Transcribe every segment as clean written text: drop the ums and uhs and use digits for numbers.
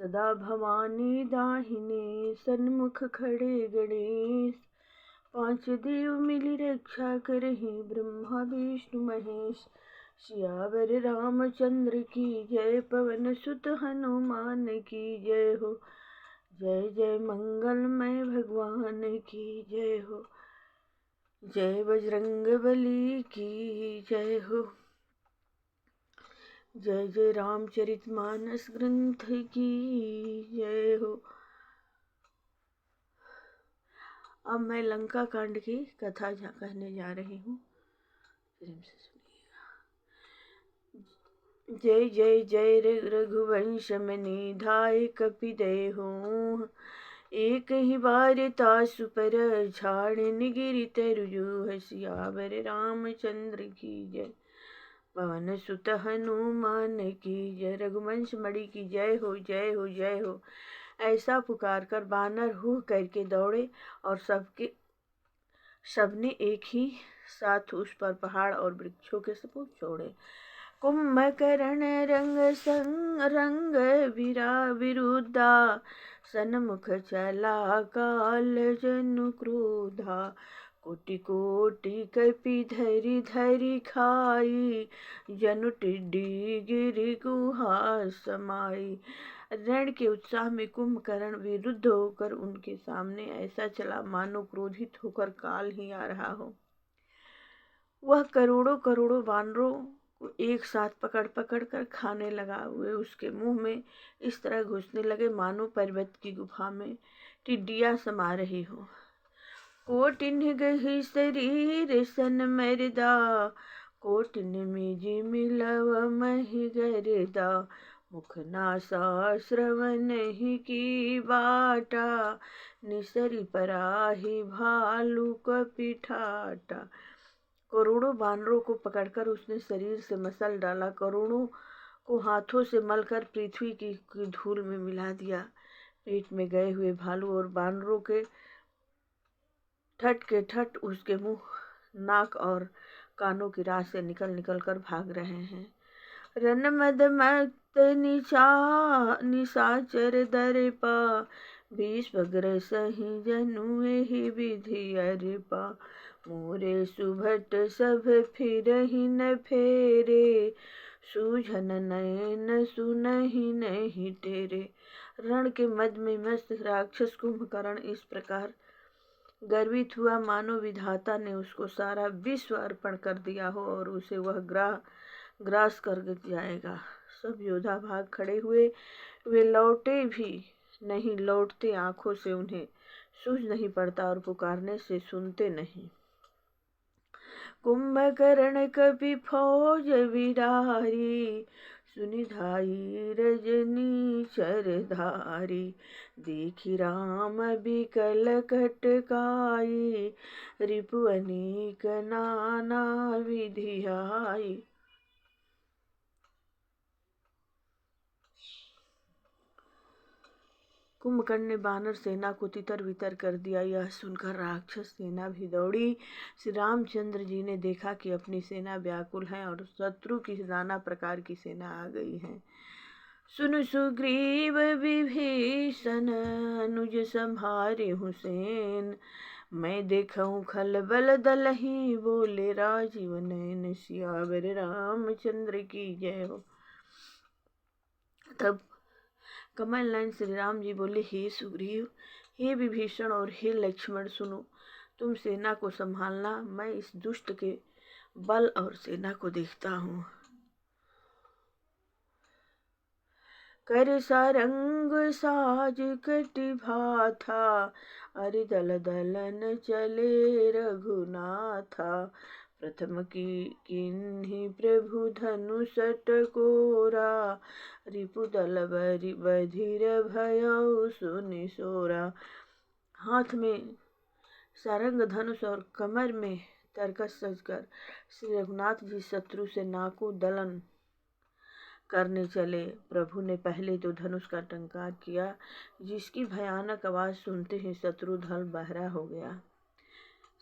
सदा भवानी दाहिने सन्मुख खड़े गणेश। पांच देव मिली रक्षा करहि ब्रह्मा विष्णु महेश। सियावर रामचंद्र की जय, पवन सुत हनुमान की जय हो। जय जय मंगलमय भगवान की जय हो। जय बजरंग बली की जय हो। जय जय रामचरितमानस ग्रंथ की जय हो। अब मैं लंका कांड की कथा कहने जा रही हूँ। प्रेम से सुनिएगा। जय जय जय रघुवंश में निधाय कपिदेहु। एक ही बार तासु पर झाड़ निगिरि तरु। सियावर रामचंद्र की जय, पवन सुत हनुमान की जय। रघुवंश मणि की जय हो, जय हो, जय हो। ऐसा पुकार कर बानर हो करके दौड़े और सबने एक ही साथ उस पर पहाड़ और वृक्षों के सपूत छोड़े। कुंभकर्ण रंग विरुद्धा, सन्मुख चला काल जनु क्रोधा। कोटि कोटि कपि धरि धरि खाई, जनु टिड्डी गिरि गुहा समाई। रण के उत्साह में कुंभकर्ण विरुद्ध होकर उनके सामने ऐसा चला मानो क्रोधित होकर काल ही आ रहा हो। वह करोड़ों करोड़ों वानरों को एक साथ पकड़ पकड़ कर खाने लगा। वे उसके मुंह में इस तरह घुसने लगे मानो पर्वत की गुफा में टिड्डियां समा रही हो। कोटिन गही शरीर सन मरदा, कोटिन मिजी मिलव मही गरदा। मुख नासा श्रवण ही की बाटा, निसरी पराही भालू कपि ठाटा। करोड़ों बानरों को पकड़कर उसने शरीर से मसल डाला, करोड़ों को हाथों से मलकर पृथ्वी की धूल में मिला दिया। पेट में गए हुए भालू और बानरों के ठट के ठट उसके मुंह, नाक और कानों की राह से निकल निकल कर भाग रहे हैं। रन मद मत निशाचर दर्पा, बीस बग्र सही जनु एहि विधि अर्पा। मोरे सुभट सब फिरहि न फेरे, सूझन नयन सुनहि नहीं टेरे। रण के मद में मस्त राक्षस कुंभकर्ण इस प्रकार गर्वित हुआ मानो विधाता ने उसको सारा विश्व अर्पण कर दिया हो और उसे वह ग्रास कर जाएगा। सब योद्धा भाग खड़े हुए। वे लौटे भी नहीं, लौटते आंखों से उन्हें सूझ नहीं पड़ता और पुकारने से सुनते नहीं। कुंभकर्ण कपि फौज विरारी, सुनि धाई रजनी चरधारी। देखि राम बिकल कटकाई, रिपु अनेक नाना विधि आई। कुंभकर्ण ने बानर सेना को तितर बितर कर दिया। यह सुनकर राक्षस सेना भी दौड़ी। श्री रामचंद्र जी ने देखा कि अपनी सेना व्याकुल है और शत्रु की नाना प्रकार की सेना आ गई है। सुन सुग्रीव विभीषण अनुज संभारे हुसैन, मैं देखूं खलबल दलहि बोले राजीव नयन। सियावर रामचंद्र की जय हो। तब कमल नयन श्री राम जी बोले, हे सुग्रीव, हे विभीषण और हे लक्ष्मण, सुनो, तुम सेना को संभालना, मैं इस दुष्ट के बल और सेना को देखता हूँ। कर सारंग साज कटि भाथा, अरि दल दलन चले रघुनाथा। प्रथम की किन्हि प्रभु धनु सटकोरा, रिपु दल बधिर भयउ सुनि सोरा। हाथ में सारंग धनुष और कमर में तरकस सजकर श्री रघुनाथ जी शत्रु से नाकू दलन करने चले। प्रभु ने पहले तो धनुष का टंकार किया, जिसकी भयानक आवाज सुनते ही शत्रु दल बहरा हो गया।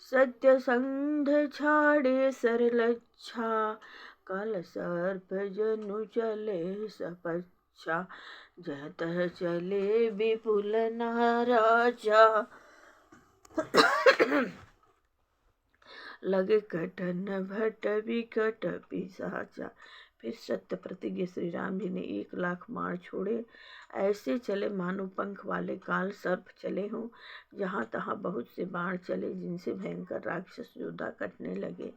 सत्य संध छाड़े सरलच्छा, काल सर्प जनु चले सपच्छा। अच्छा। जह तह चले विपुल नाराजा, लगे कटन भट विकट पिशाचा। फिर सत्य प्रतिज्ञ श्री राम जी ने 1,00,000 बाण छोड़े। ऐसे चले मानो पंख वाले काल सर्प चले हों। जहाँ तहाँ बहुत से बाण चले, जिनसे भयंकर राक्षस योद्धा कटने लगे।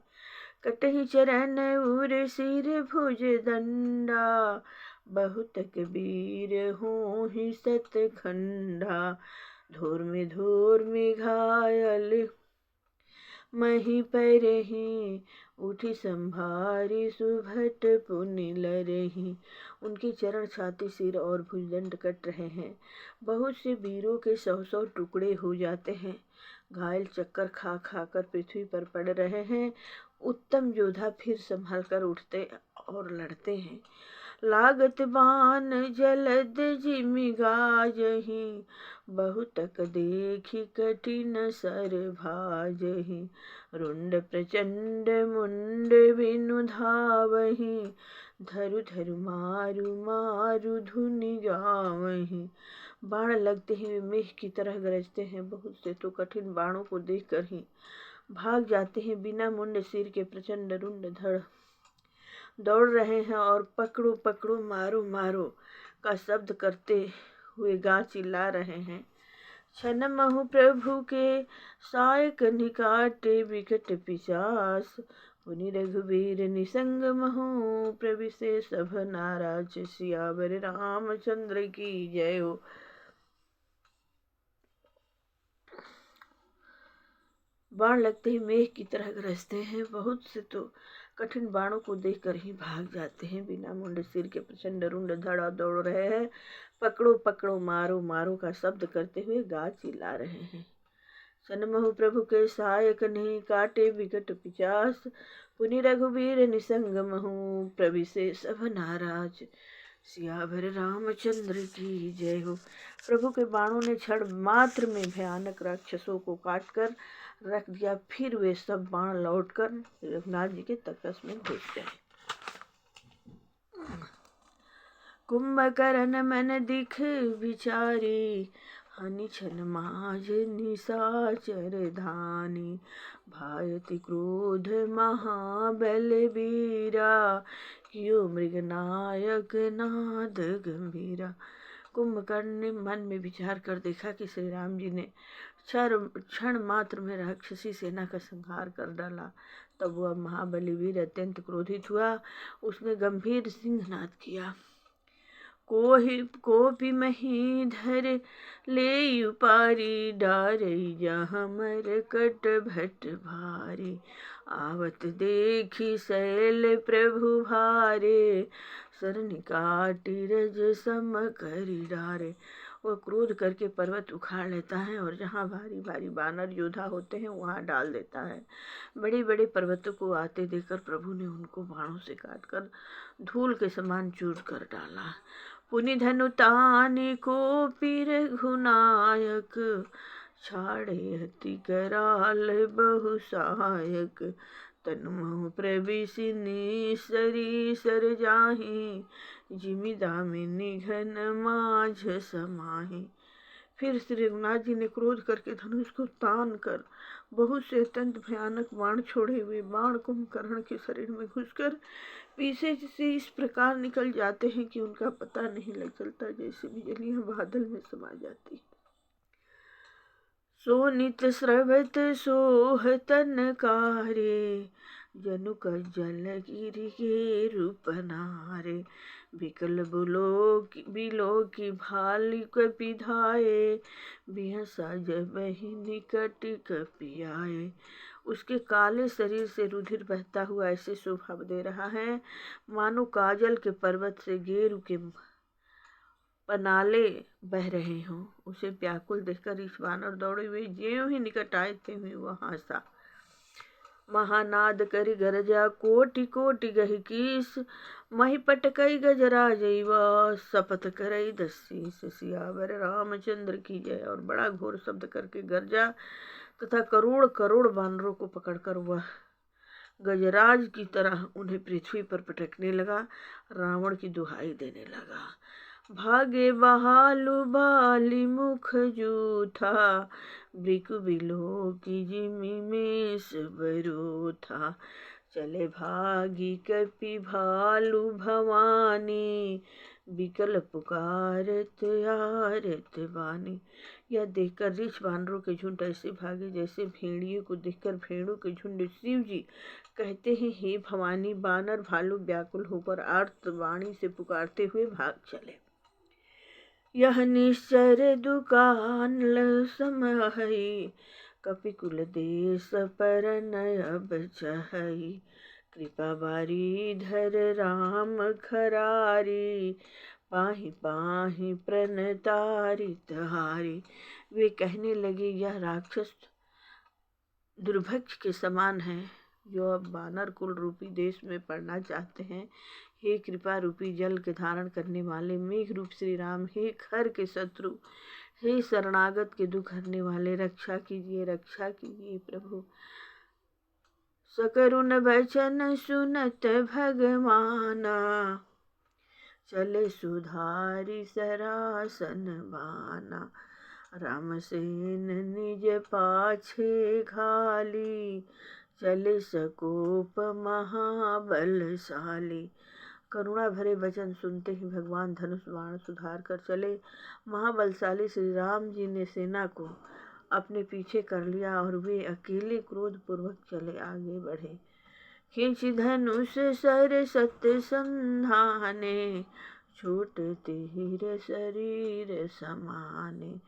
कटहि चरण उर सिर भुज दंडा, बहुत कबीर होहि सतखंडा। धूर में घायल मही पैरही, उठी संभारी सुभट पुनि लरही। उनके चरण, छाती, सिर और भुजदंड कट रहे हैं। बहुत से वीरों के 100-100 टुकड़े हो जाते हैं। घायल चक्कर खा खा कर पृथ्वी पर पड़ रहे हैं। उत्तम योद्धा फिर संभल कर उठते और लड़ते हैं। लागत बाण जलद जिमि गाजहि, बहुतक देखी कठिन सर भाजहि। रुंड प्रचंड मुंड बिनु धावहि, धरु धरु मारु मारु धुनि गावहि। बाण लगते ही वे मेघ की तरह गरजते हैं। बहुत से तो कठिन बाणों को देखकर ही भाग जाते हैं। बिना मुंड सिर के प्रचंड रुंड धड़ दौड़ रहे हैं और पकड़ो पकड़ो मारो मारो का शब्द करते हुए गा चिल्ला रहे हैं। छन महु प्रभु के सायक निकाटे विकट पिशाच, पुनि रघुबीर निसंग महु प्रविशे सभ नाराज। सियावर रामचंद्र की जय हो। बाण लगते ही मेघ की तरह गरजते हैं। बहुत से तो कठिन बाणों को देखकर ही भाग जाते हैं। बिना मुंड सिर के प्रचंड रुंड धड़ा दौड़ रहे हैं। पकड़ो पकड़ो मारो मारो का शब्द करते हुए गा चिल्ला रहे हैं। सनमहु प्रभु के सहायक नहीं काटे विकट पिशाच, पुनि रघुबीर निसंग महु प्रविशे सब नाराज। सियावर रामचंद्र की जय हो। प्रभु के बाणों ने क्षण मात्र में भयानक राक्षसों को काटकर रख दिया। फिर वे सब बाण लौटकर रघुनाथ जी के तकस में घुस गए। कुंभकर्ण मन दिख विचारी, हनि छन माज निशाचर धानी। भायति क्रोध महाबल वीरा, कियो मृगनायक नाद गंभीरा। कुंभकर्ण ने मन में विचार कर देखा कि श्री राम जी ने क्षण मात्र में राक्षसी सेना का संहार कर डाला। तब वह महाबली वीर अत्यंत क्रोधित हुआ। उसने गंभीर सिंहनाद किया। कोपि मही धर ले उपारी, डारई जहाँ मरकट भट भारी। आवत देखी शैल प्रभु भारे, सरनि काटी रज सम करि डारे। वह क्रोध करके पर्वत उखाड़ लेता है और जहाँ भारी भारी वानर योद्धा होते हैं वहाँ डाल देता है। बड़े बड़े पर्वतों को आते देखकर प्रभु ने उनको बाणों से काटकर धूल के समान चूर कर डाला। पुनि धनु तानि कोपि रघुनायक, छाड़े अति कराल बहु सहायक। तनु महु प्रविशि निसरी सर जाहि, जिमि दामिनी घन माझ समाहि। फिर श्री रघुनाथ जी ने क्रोध करके धनुष को तान कर बहुत से अत्यंत भयानक बाण छोड़े हुए बाण कुंभकर्ण के शरीर में घुसकर पीछे से इस प्रकार निकल जाते हैं कि उनका पता नहीं लग चलता, जैसे बिजलियां बादल में समा जाती। सोनित स्रवत सोहतन कारे, जनुक जल गिरि के रूप नारे। बिकल बिलो की भाली कपि धाये, बिहसा जबहि निकट कपि आए। उसके काले शरीर से रुधिर बहता हुआ ऐसे शोभा दे रहा है मानो काजल के पर्वत से गेरू के पनाले बह रहे हों। उसे व्याकुल देखकर इस वानर दौड़े हुए ज्यों ही निकट आए थे हुए वह हंसा। महानाद करि गरजा कोटि कोटि गहि कीस, मही पटकई गजराज शपथ करई दसीस। सियावर रामचंद्र की जय। और बड़ा घोर शब्द करके गरजा तथा करोड़ करोड़ वानरों को पकड़कर वह गजराज की तरह उन्हें पृथ्वी पर पटकने लगा। रावण की दुहाई देने लगा। भागे बहालु बाली मुख जूथा, ब्रिक बिलो की जिमी में सबरो था। चले भागी कपि भालु भवानी, बिकल पुकारत आरत बानी। यह देखकर रीछ वानरों के झुंड ऐसे भागे जैसे भेड़िए को देखकर भेड़ों के झुंड। शिव जी कहते हैं, हे भवानी, बानर भालू व्याकुल होकर आर्त वाणी से पुकारते हुए भाग चले। यह निश्चर दुकान समहई, कपिकुल देश पर नयब चहई। कृपा बारी धर राम खरारी, पाहि पाहि प्रणतारी तहारी। वे कहने लगे, यह राक्षस दुर्भिक्ष के समान है जो अब वानर कुल रूपी देश में पड़ना चाहते हैं। हे कृपा रूपी जल के धारण करने वाले मेघ रूप श्री राम, हे खर के शत्रु, हे शरणागत के दुख हरने वाले, रक्षा कीजिए, रक्षा कीजिए प्रभु। सकरुण बचन सुनत भगवाना, चले सुधारी सरासन बाना। रामसेन निज पाछे घाली, चले सकोप महाबलशाली। करुणा भरे वचन सुनते ही भगवान धनुष बाण सुधार कर चले। महाबलशाली श्री राम जी ने सेना को अपने पीछे कर लिया और वे अकेले क्रोध पूर्वक चले आगे बढ़े। खींच धनुष सर सत्य संधाने, छूटते हीर शरीर समाने।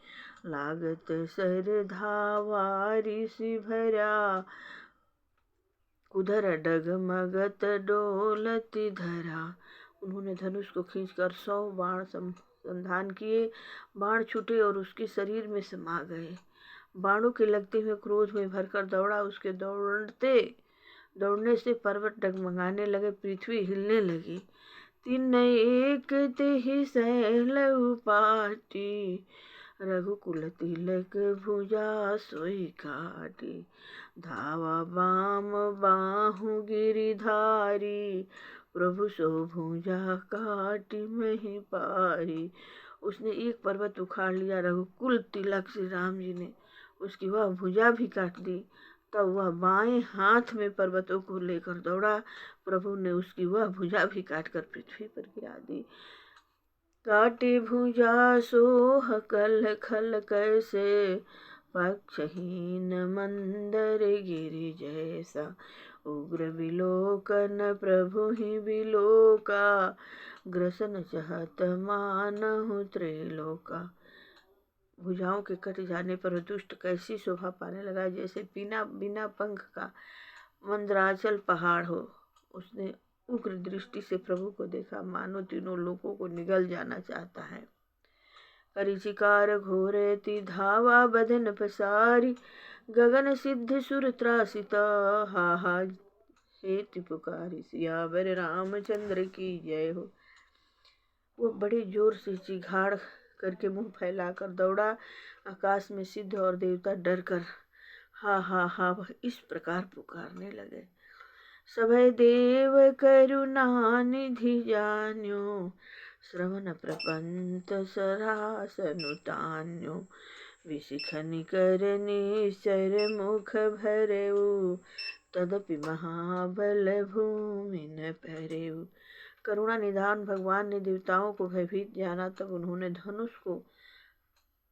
लागत सर धावारी सी भरा, उधर डगमगत डोलती धरा। उन्होंने धनुष को खींचकर 100 बाण संधान किए। बाण छूटे और उसके शरीर में समा गए। बाणों के लगते हुए क्रोध में भरकर दौड़ा। उसके दौड़ने से पर्वत डगमगाने लगे, पृथ्वी हिलने लगी। तीन एक तेहि सैल उपाटी, रघुकुल तिलक भुजा सोई काटी। धावा बाम बाहु गिरिधारी, प्रभु सो भुजा काटी मही पारी। उसने एक पर्वत उखाड़ लिया। रघुकुल तिलक श्री राम जी ने उसकी वह भुजा भी काट दी। तब वह बाएं हाथ में पर्वतों को लेकर दौड़ा। प्रभु ने उसकी वह भुजा भी काटकर पृथ्वी पर गिरा दी। काटे भुजा सोह कल खल कैसे, पक्षहीन मंदर गिरि जैसा। उग्र विलोकन प्रभु ही विलोका, ग्रसन चहत मानहु त्रिलोका। भुजाओं के कट जाने पर दुष्ट कैसी शोभा पाने लगा, जैसे बिना पंख का मंदराचल पहाड़ हो। उसने उग्र दृष्टि से प्रभु को देखा, मानो तीनों लोगों को निगल जाना चाहता है। करिचिकार घोरेति धावा बदन पसारी, गगन सिद्ध सुर त्रासिता, हा हेति पुकारी। सियावर रामचंद्र की जय हो। वो बड़े जोर से चिघाड़ करके मुंह फैलाकर दौड़ा। आकाश में सिद्ध और देवता डर कर हा वह इस प्रकार पुकारने लगे। सभय देव करुणा निधि जान्यो, श्रवण प्रपंत सरासनु तान्यो। विशिखनि कर निश्चर मुख भरेऊ, तदपि महाबल भूमि न परेऊ। करुणा निधान भगवान ने देवताओं को भयभीत जाना। तब उन्होंने धनुष को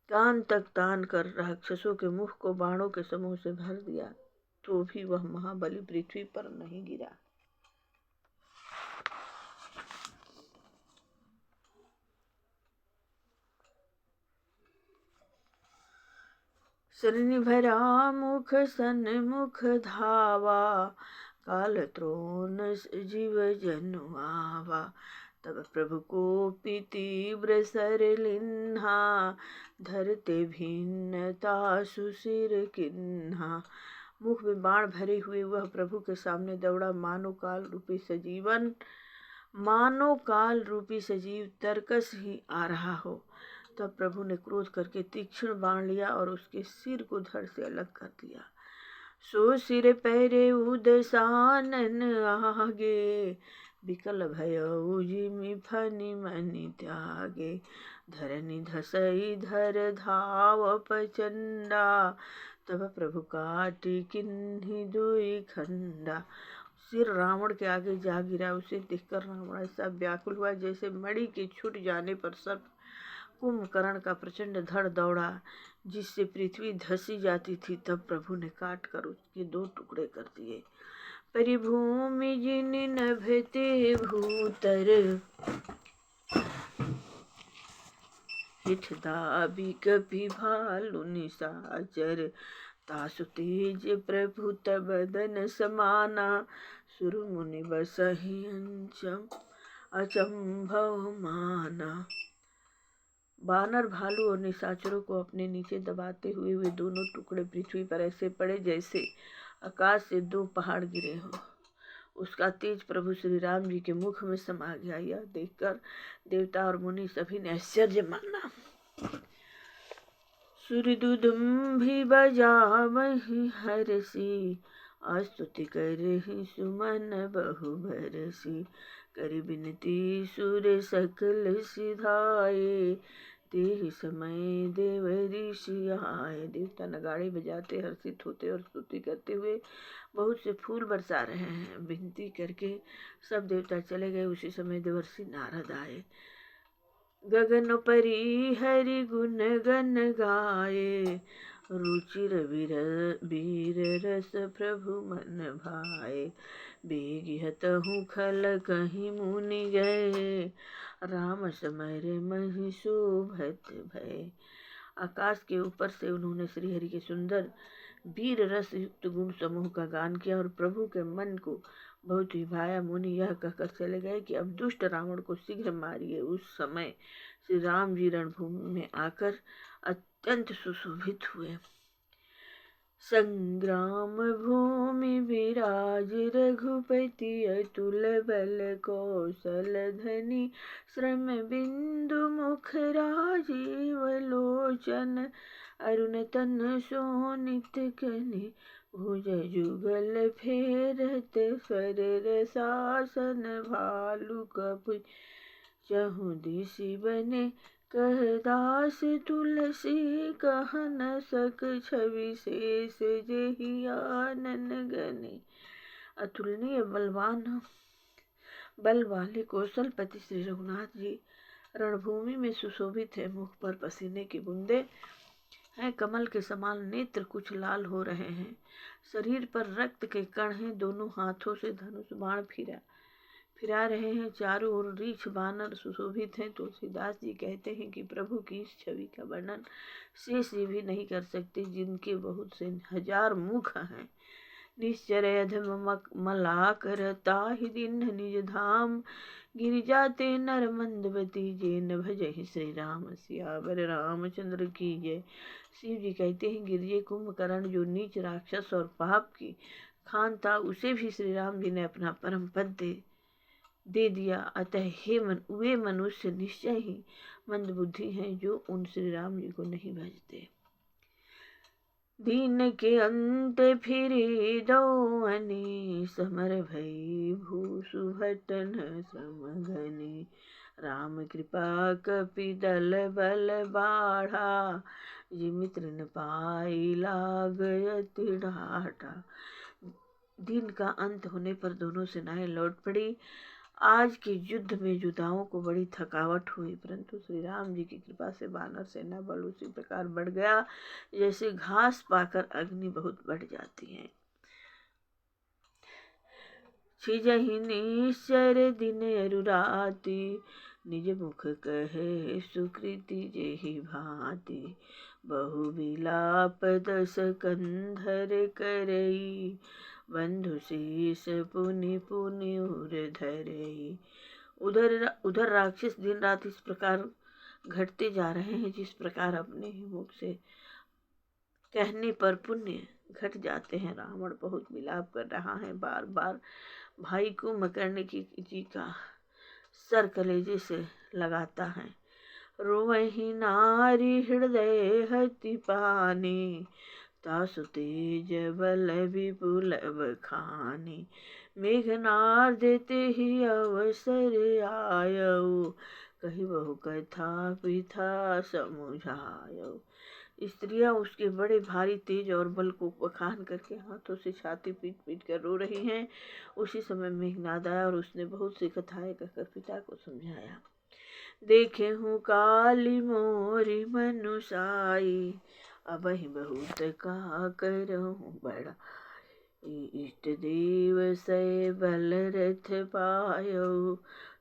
कान तक तान कर राक्षसों के मुख को बाणों के समूह से भर दिया, तो भी वह महाबली पृथ्वी पर नहीं गिरा। शनि भरा मुख सन्मुख धावा, काल त्रोण जीव जनु आवा। तब प्रभु को तीव्र सर लिन्हा, धरते भिन्नता सुशिर किन्हा। मुख में बाण भरे हुए वह प्रभु के सामने दौड़ा। मानो काल रूपी सजीव तरकस ही आ रहा हो। तब प्रभु ने क्रोध करके तीक्ष्ण बाण लिया और उसके सिर को धड़ से अलग कर दिया। सो सिर पैरे उदसानन आगे, विकल भयउ जिमि फनि मनि त्यागे, धरनि धसई धर धाव प्रचंडा, तब प्रभु काटी किन्ही दुई खंडा। सिर रावण के आगे जा गिरा। उसे देखकर रावण ऐसा व्याकुल हुआ जैसे मणि के छूट जाने पर सर्प कुंभकर्ण का प्रचंड धड़ दौड़ा, जिससे पृथ्वी धसी जाती थी। तब प्रभु ने काट कर उसके 2 टुकड़े कर दिए। परिभूमि जिन नभते भूतर, हिठ दाबी कपि भालु निशाचर, तासु तेज प्रभु तब बदन समाना, सुर मुनि बसहि अचंभव माना। बानर भालू और निशाचरों को अपने नीचे दबाते हुए वे दोनों टुकड़े पृथ्वी पर ऐसे पड़े जैसे आकाश से 2 पहाड़ गिरे हों। उसका तेज प्रभु श्री राम जी के मुख में समा गया। यह देखकर देवता और मुनि सभी ने आश्चर्य माना। सुरदुदुम्भी बजावहि हरषि, स्तुति करहि सुमन बहु भरषि, करि बिनती सुर सकल सिधाए, तेहि समय देव ऋषि आए। देवता नगाड़े बजाते हर्षित होते और स्तुति करते हुए बहुत से फूल बरसा रहे हैं। विनती करके सब देवता चले गए। उसी समय देवर्षि नारद आए। गगन परी हरि गुण गन गाए, रुचिर वीर रस प्रभु मन भाए, बेगिहतहु खल कहीं मुनि गए, राम समर महि शोभत भय। आकाश के ऊपर से उन्होंने श्री हरि के सुंदर वीर रस युक्त गुण समूह का गान किया और प्रभु के मन को बहुत ही भाया। मुनि यह कहकर चले गए कि अब दुष्ट रावण को शीघ्र मारिए। उस समय श्री राम जी रणभूमि में आकर अत्यंत सुशोभित हुए। संग्राम भूमि विराज रघुपति, अतुल बल कौशल धनी, श्रम बिंदु मुख राजीव लोचन, अरुण तन शोणित कनि, भुज जुगल फेरत स्वर रसासन, भालु कपि चहु दिशि बने, कह दास तुलसी कह न सक, छवि शेष जेहि आनन गने। अतुलनीय बलवान बल वाले कौशलपति श्री रघुनाथ जी रणभूमि में सुशोभित है। मुख पर पसीने की बूंदे हैं, कमल के समान नेत्र कुछ लाल हो रहे हैं, शरीर पर रक्त के कण हैं, दोनों हाथों से धनुष बाण फिरा रहे हैं, चारों ओर रीछ बानर सुशोभित हैं। तुलसीदास जी कहते हैं कि प्रभु की इस छवि का वर्णन शेष जी भी नहीं कर सकते, जिनके बहुत से 1000 मुख हैं। निश्चर अधम मलाकर ताहि दिन निज धाम, गिरिजाते नर मंदवती जेन भजहि श्री राम, सियावर रामचंद्र की जय। शिव जी कहते हैं गिरिजे कुंभकर्ण जो नीच राक्षस और पाप की खान था, उसे भी श्री राम जी ने अपना परम पद दे दिया। अतः वे मनुष्य निश्चय ही मंदबुद्धि हैं जो उन श्री राम जी को नहीं भजते। दीन के अंत फिरी दौअनि, समर भई भूसुभटन समघनि, राम कृपा कपि दल बल बाढ़ा, जिमि तृण पाई लागयति ढाठा। दिन का अंत होने पर दोनों सेनाएं लौट पड़ी। आज के युद्ध में योद्धाओं को बड़ी थकावट हुई, परंतु श्री राम जी की कृपा से वानर सेना बल उसी प्रकार बढ़ गया जैसे घास पाकर अग्नि बहुत बढ़ जाती है। छिजहि निश्चर दिन अरुराति, निज मुख कहे सुकृति जेहि भांति, बहु विलाप 10 कंधर करई, बंधु शीस पुनि पुनि उर धरई। उधर राक्षस दिन रात इस प्रकार घटते जा रहे हैं जिस प्रकार अपने ही मुख से कहने पर पुण्य घट जाते हैं। रावण बहुत विलाप कर रहा है, बार बार भाई को मकरने की जी का सर कलेजे से लगाता है। रोवहि नारी हृदय हति पानी, तासु तेज बल विपुल बखानी, मेघनाद देते ही अवसर आयऊ, कही बहु कथा पिथा समुझायऊ। स्त्रियां उसके बड़े भारी तेज और बल को बखान करके हाथों से छाती पीट पीट कर रो रही हैं। उसी समय मेघनाद आया और उसने बहुत सी कथाएं कहकर पिता को समझाया। देखे हूँ काली मोरी मनुसाई, अब ही बहुत का करहूँ बड़ा, इष्ट देव से बल रथ पायो,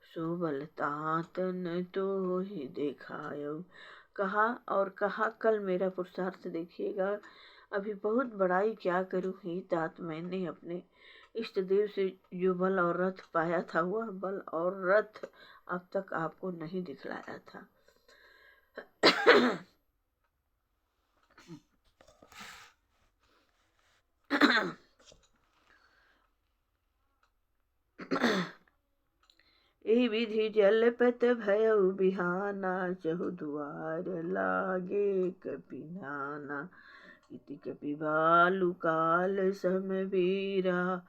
सो बल तातन तो ही दिखायो। कहा और कहा, कल मेरा पुरुषार्थ देखिएगा, अभी बहुत बड़ाई क्या करूँ ही तात, मैंने अपने इष्ट देव से जो बल और रथ पाया था वह बल और रथ अब तक आपको नहीं दिखलाया था। एहि विधि जलपत भयउ बिहाना, चहु दुआर लागे कपिनाना, इति कपि बालु काल समबीरा,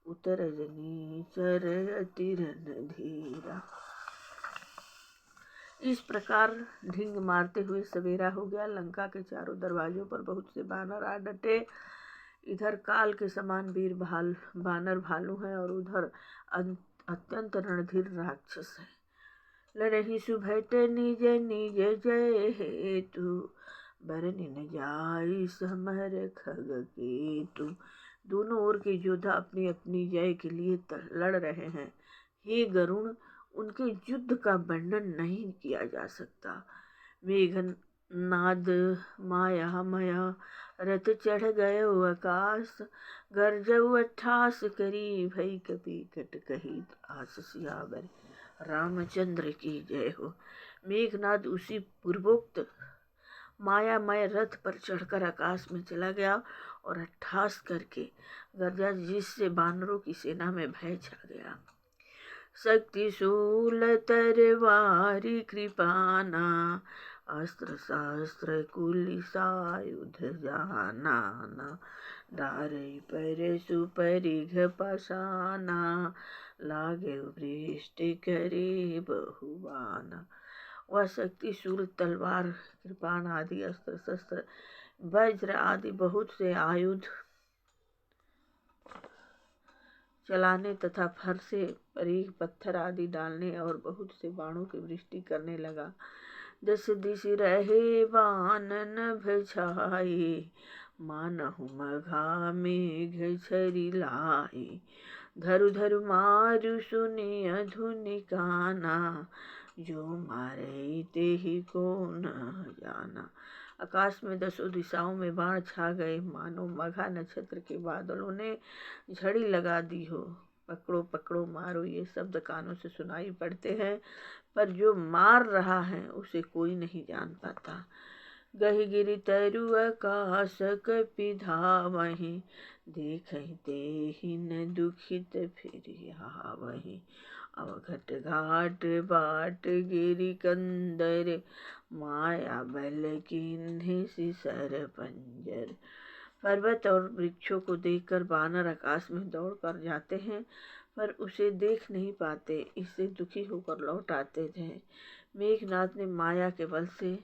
उतर जनीचर अति रणधीरा। इस प्रकार ढींग मारते हुए सवेरा हो गया। लंका के चारों दरवाजों पर बहुत से बानर आ डटे। इधर काल के समान वीर बानर भालू हैं और उधर अत्यंत रणधीर राक्षस है। लड़ही सुभट निज निज जय हेतु, बरनि न जाई समर खग केतु। दोनों ओर के योद्धा अपनी अपनी जय के लिए लड़ रहे हैं। हे गरुण, उनके युद्ध का वर्णन नहीं किया जा सकता। मेघनाद माया मया रथ चढ़ गयो आकाश, गरजऊ अट्ठास करी भई कपि कट कही आस। सियावर रामचंद्र की जय हो। मेघनाद उसी पूर्वोक्त मायामय रथ पर चढ़कर आकाश में चला गया और अट्ठास करके गरजा, जिससे बानरों की सेना में भय छा गया। शक्ति शूल तरवारी कृपाना, अस्त्र शास्त्र कुलिसायुध जाना, डारई पर सुपरिघ पाषाना, लागे वृष्टि करे बहुबाना। वह शक्ति शूल तलवार कृपाण आदि अस्त्र शस्त्र वज्र आदि बहुत से आयुध चलाने तथा फर से परीघ पत्थर आदि डालने और बहुत से बाणों की वृष्टि करने लगा। दस दिश रहे बानन भछाई, मानहु मघा मेघ छरी लाई, धरु धरु मारु सुनिय धुनि काना, जो मारे तेहि को न जाना। आकाश में दसों दिशाओं में बाण छा गए, मानो मघा नक्षत्र के बादलों ने झड़ी लगा दी हो। पकड़ो पकड़ो मारो ये शब्द कानों से सुनाई पड़ते हैं, पर जो मार रहा है उसे कोई नहीं जान पाता। गही गिरि तरु आकाश कपि धावहि, देखहि तेहि न दुखित फिरि आवहि, अवघट घाट बाट गिरि कंदर, माया बल कीन्हे सिसर पंजर। पर्वत और वृक्षों को देखकर बानर आकाश में दौड़ कर जाते हैं, पर उसे देख नहीं पाते, इससे दुखी होकर लौट आते थे। मेघनाद ने माया के बल से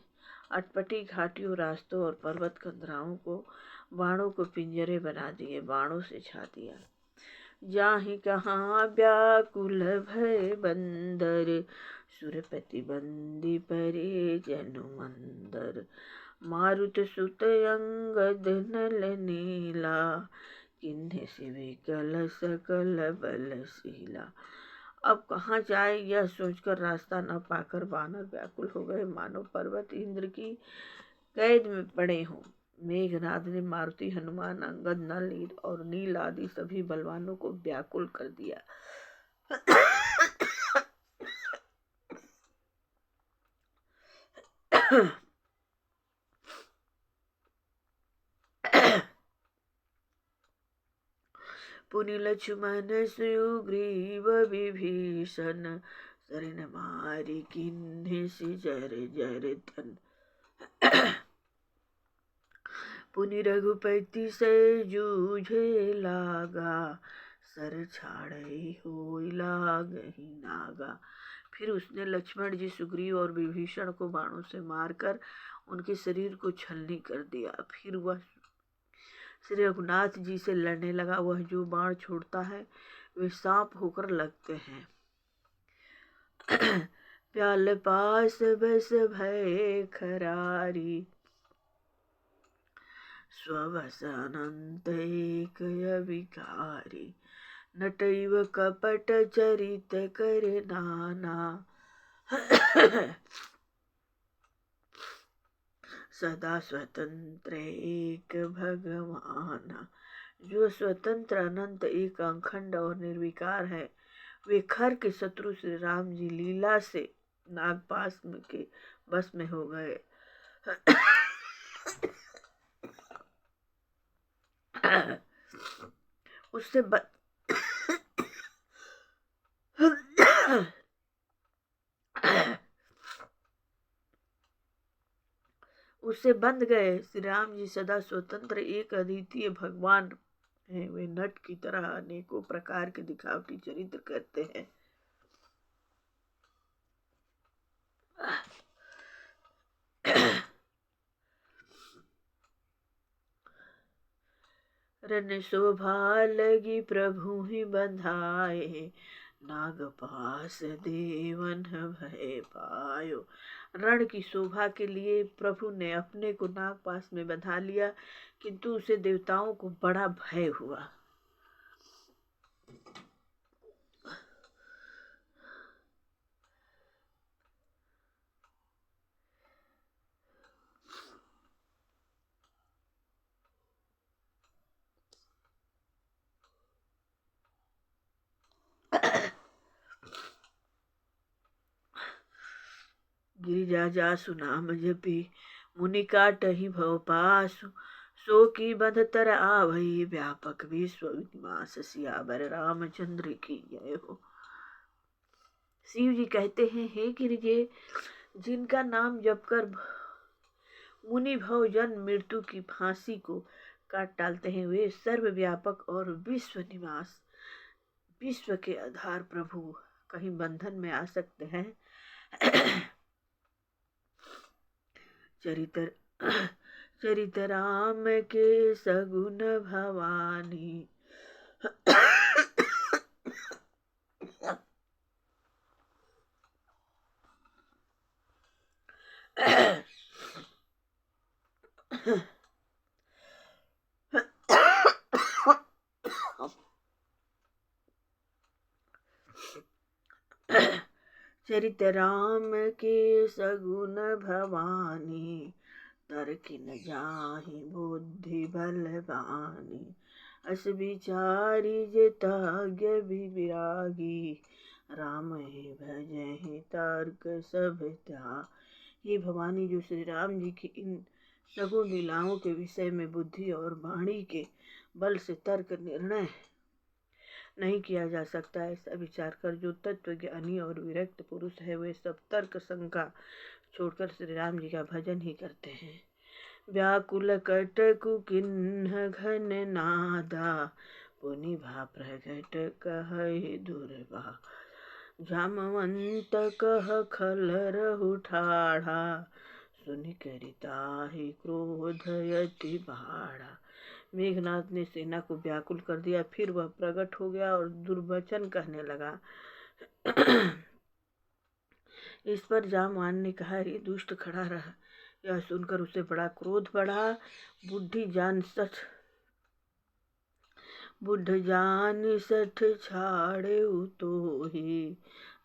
अटपटी घाटियों, रास्तों और पर्वत कंदराओं को बाणों को पिंजरे बना दिए, बाणों से छा दिया। जाहि कहाँ व्याकुल भय बंदर, सुरपति बंदी परे जनु मंदर, मारुत सुत अंगद नल नीला, किन्हे सिविकल सकल बलशीला। अब कहाँ जाए यह सोचकर रास्ता न पाकर बानर व्याकुल हो गए, मानो पर्वत इंद्र की कैद में पड़े हों। मेघनाद ने मारुति, हनुमान, अंगद, नल और नील आदि सभी बलवानों को व्याकुल कर दिया। पुनि लक्ष्मण सुग्रीव विभीषण, शरण मारि किन्हे सिजर जर तन। पुनि रघुपति से जूझे लागा, सर छाड़ई होई लागहि नागा। फिर उसने लक्ष्मण जी, सुग्रीव और विभीषण को बाणों से मारकर उनके शरीर को छलनी कर दिया। फिर वह श्री रघुनाथ जी से लड़ने लगा। वह जो बाण छोड़ता है वे सांप होकर लगते हैं। प्याल पास बस भय खरारी, स्वबस अनंत एक विकारी। नटैव कपट चरित कर नाना, सदा स्वतंत्र एक भगवाना। जो स्वतंत्र अनंत एक अखंड और निर्विकार है, वे खर के शत्रु श्री राम जी लीला से नागपाश के बस में हो गए। उससे उससे बंध गए। श्री राम जी सदा स्वतंत्र एक अद्वितीय भगवान हैं। वे नट की तरह अनेकों प्रकार के दिखावटी चरित्र करते हैं। रन शोभा लगी प्रभु ही बंधाए, नागपास देवन भय पायो। रण की शोभा के लिए प्रभु ने अपने को नागपास में बंधा लिया, किंतु उसे देवताओं को बड़ा भय हुआ। गिरिजा जासु नाम जपी, मुनि काटहि भव पासु। सो की बंधतर आवई, व्यापक विश्व निवास। सियावर रामचंद्र की जय हो। शिव जी कहते हैं, हे गिरिजे, जिनका नाम जपकर मुनि भव जन्म मृत्यु की फांसी को काट डालते हैं, वे सर्वव्यापक और विश्व निवास, विश्व के आधार प्रभु कहीं बंधन में आ सकते हैं। चरित राम के सगुन भवानी, चरित राम के सगुन भवानी, तरकिन जाहि बुद्धि बलवानी। अस विचारी जेताज्ञ विरागी, राम ही भजहि तर्क सब त्याग। ये भवानी, जो श्री राम जी की इन सगुण लीलाओं के विषय में बुद्धि और वाणी के बल से तर्क निर्णय नहीं किया जा सकता, ऐसा विचार कर जो तत्व ज्ञानी और विरक्त पुरुष है, वे सब तर्क शंका छोड़कर श्री राम जी का भजन ही करते हैं। व्याकुल कटकु किन्ह घन नादा, पुनि भा प्रगट कहहि दुर्बा। जामवंत कह खल रहु ठाढ़ा, सुनि करिताहि क्रोध यति बाढ़ा। मेघनाथ ने सेना को व्याकुल कर दिया। फिर वह प्रकट हो गया और दुर्वचन कहने लगा। इस पर जामवान ने कहा, ये दुष्ट खड़ा रहा। यह सुनकर उसे बड़ा क्रोध बढ़ा। बुढ़ जान सठ छाड़े तो ही,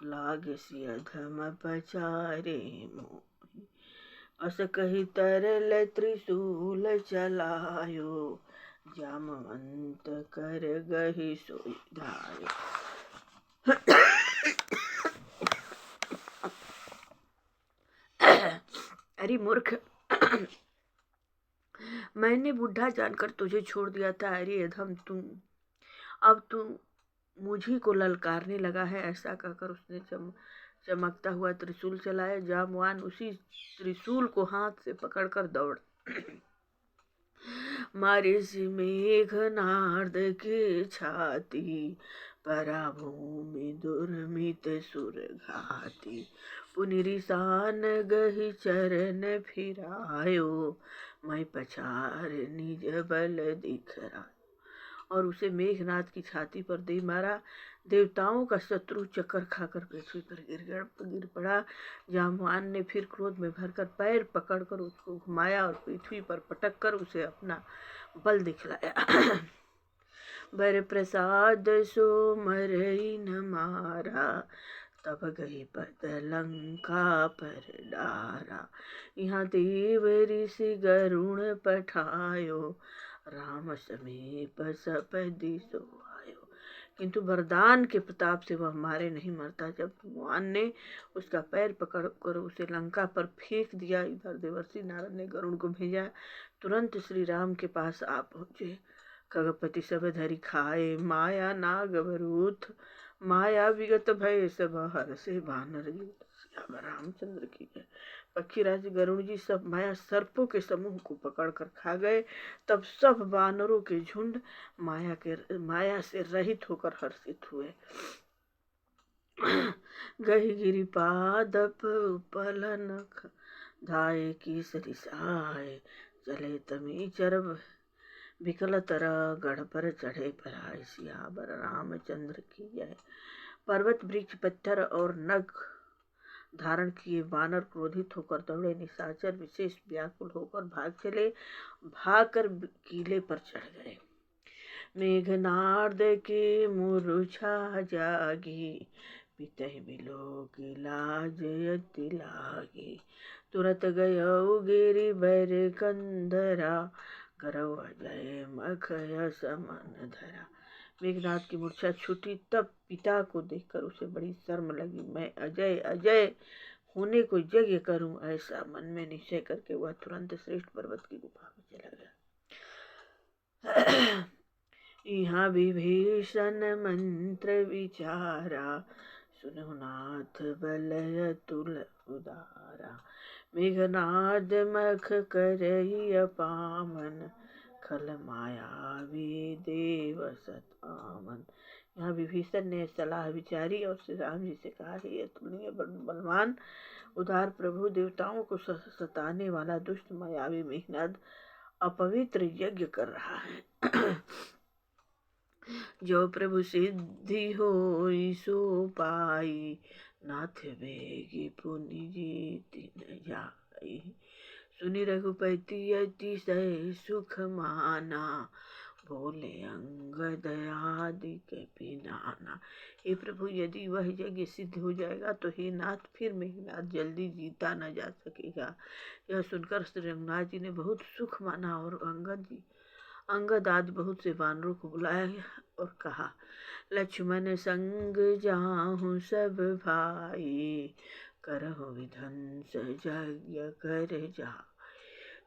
लाग सिय धम पचारे मोहि। अस कही तरल त्रिशूल चलायो, जामवंत कर गहि सोई धायो। अरे मूर्ख, मैंने बुढ़ा जानकर तुझे छोड़ दिया था। अरे अधम, अब तू मुझी को ललकारने लगा है। ऐसा कहकर उसने चमकता हुआ त्रिशूल चलाया। जामवान उसी त्रिशूल को हाथ से पकड़कर दौड़ मारे से मेघनाद की छाती, परा भूमि दुर्मित सुर घाती। पुनिरिसान गही चरण फिरायो, मैं पछार निज बल दिखरा। और उसे मेघनाथ की छाती पर दे मारा। देवताओं का शत्रु चक्कर खाकर पृथ्वी पर गिर पड़ा। जाम्बवान ने फिर क्रोध में भरकर पैर पकड़कर उसको घुमाया और पृथ्वी पर पटक कर उसे अपना बल दिखलाया। बर प्रसाद सो मरई न मारा, तब गई पद लंका पर डारा। यहाँ देव ऋषि गरुण पठायो, राम समीप सपदि सो आयो। किंतु वरदान के प्रताप से वह मारे नहीं मरता। जब भगवान ने उसका पैर पकड़कर उसे लंका पर फेंक दिया, इधर देवर्षि नारद ने गरुण को भेजा। तुरंत श्री राम के पास आ पहुँचे। खगपति सब धरि खाए, माया नाग बरूथ, माया विगत भय सब हर से बानर गीत। रामचंद्र की जय। पक्षीराज गरुड़ जी सब माया सर्पों के समूह को पकड़कर खा गए। तब सब बानरों के झुंड माया से रहित होकर हर्षित हुए। गही गिरिपादप उपलन धाये की सरिसाए, चले तमी चरब विकल तरह गढ़ पर चढ़े पराय। सियावर रामचंद्र की जय। पर्वत वृक्ष पत्थर और नग धारण किए बानर क्रोधित होकर दौड़े। निशाचर विशेष व्याकुल होकर भाग चले, भागकर किले पर चढ़ गए। मेघनाद की मूर्छा जागी, पितहि बिलोक लाज अति लागी। तुरत गयो गिरि बर कंधरा, करौ अजय मखय समन धरा। मेघनाद की मूर्छा छूटी। तब पिता को देखकर उसे बड़ी शर्म लगी। मैं अजय अजय होने को यज्ञ करूं, ऐसा मन में निश्चय करके वह तुरंत श्रेष्ठ पर्वत की गुफा में चला गया। यहाँ विभीषण मंत्र विचारा, सुनो नाथ बलय तुल उदारा। मेघनाद मख करई अपामन, खल मायावी देव सत आमन। यहाँ विभीषण ने सलाह विचारी और श्री राम जी से कहा, ये अतुलनीय बलवान उदार प्रभु, देवताओं को सताने वाला दुष्ट मायावी मेघनाद अपवित्र यज्ञ कर रहा है। जो प्रभु सिद्धि हो सो पाई, नाथ बेगी पुनि जीति न जाई। सुनि रघुपति अतिशय सुख माना, बोले अंगद आदिक पिनाना। हे प्रभु, यदि वह यज्ञ सिद्ध हो जाएगा तो हे नाथ, फिर मेघनाद जल्दी जीता न जा सकेगा। यह सुनकर श्री रघुनाथ जी ने बहुत सुख माना और अंगद आदि बहुत से वानरों को बुलाया और कहा, लक्ष्मण संग जाहु सब भाई, करहु विध्वंस यज्ञ कर जाई।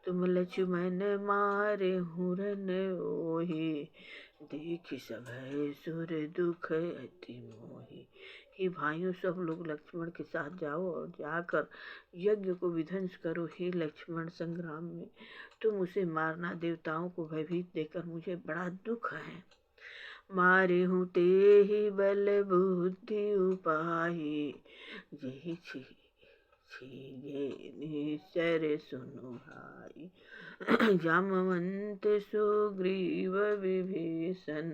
तुम लक्ष्मण मारे हुरन ओहि, देख सभय सुर दुख अति मोहि। हे भाइयों, सब लोग लक्ष्मण के साथ जाओ और जाकर यज्ञ को विध्वंस करो। हे लक्ष्मण, संग्राम में तुम उसे मारना, देवताओं को भयभीत देकर मुझे बड़ा दुख है। मारे हूँ ते ही बल बुद्धि उपाही, जही छीगे निश्चर सुनु भाई। जामवंत सुग्रीव विभीषण,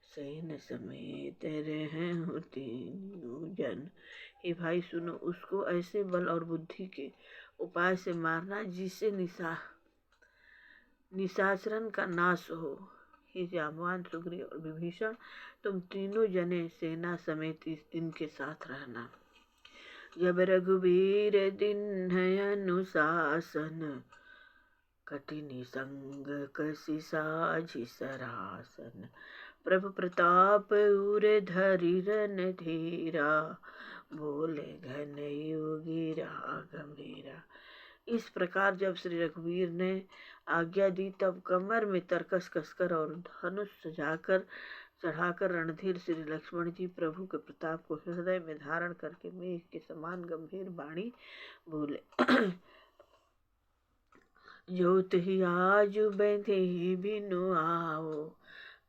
सेन समेत रहु तीनों जन। हे भाई सुनो, उसको ऐसे बल और बुद्धि के उपाय से मारना जिससे निशाचरन का नाश हो। हे जामवान, सुग्रीव और विभीषण, तुम तीनों जने सेना समेत इनके साथ रहना। जब रघुवीर दीन्ह अनुशासन, कठिन संग कसी साझि सरासन। प्रभु प्रताप उर धरि रन धीरा, बोले घन योगी गंभीरा। इस प्रकार जब श्री रघुवीर ने आज्ञा दी, तब कमर में तरकस कसकर और धनुष सजाकर चढ़ाकर रणधीर श्री लक्ष्मण जी प्रभु के प्रताप को हृदय में धारण करके मेघ के समान गंभीर वाणी बोले। ज्योत ही आजु बैठे बिनु आओ,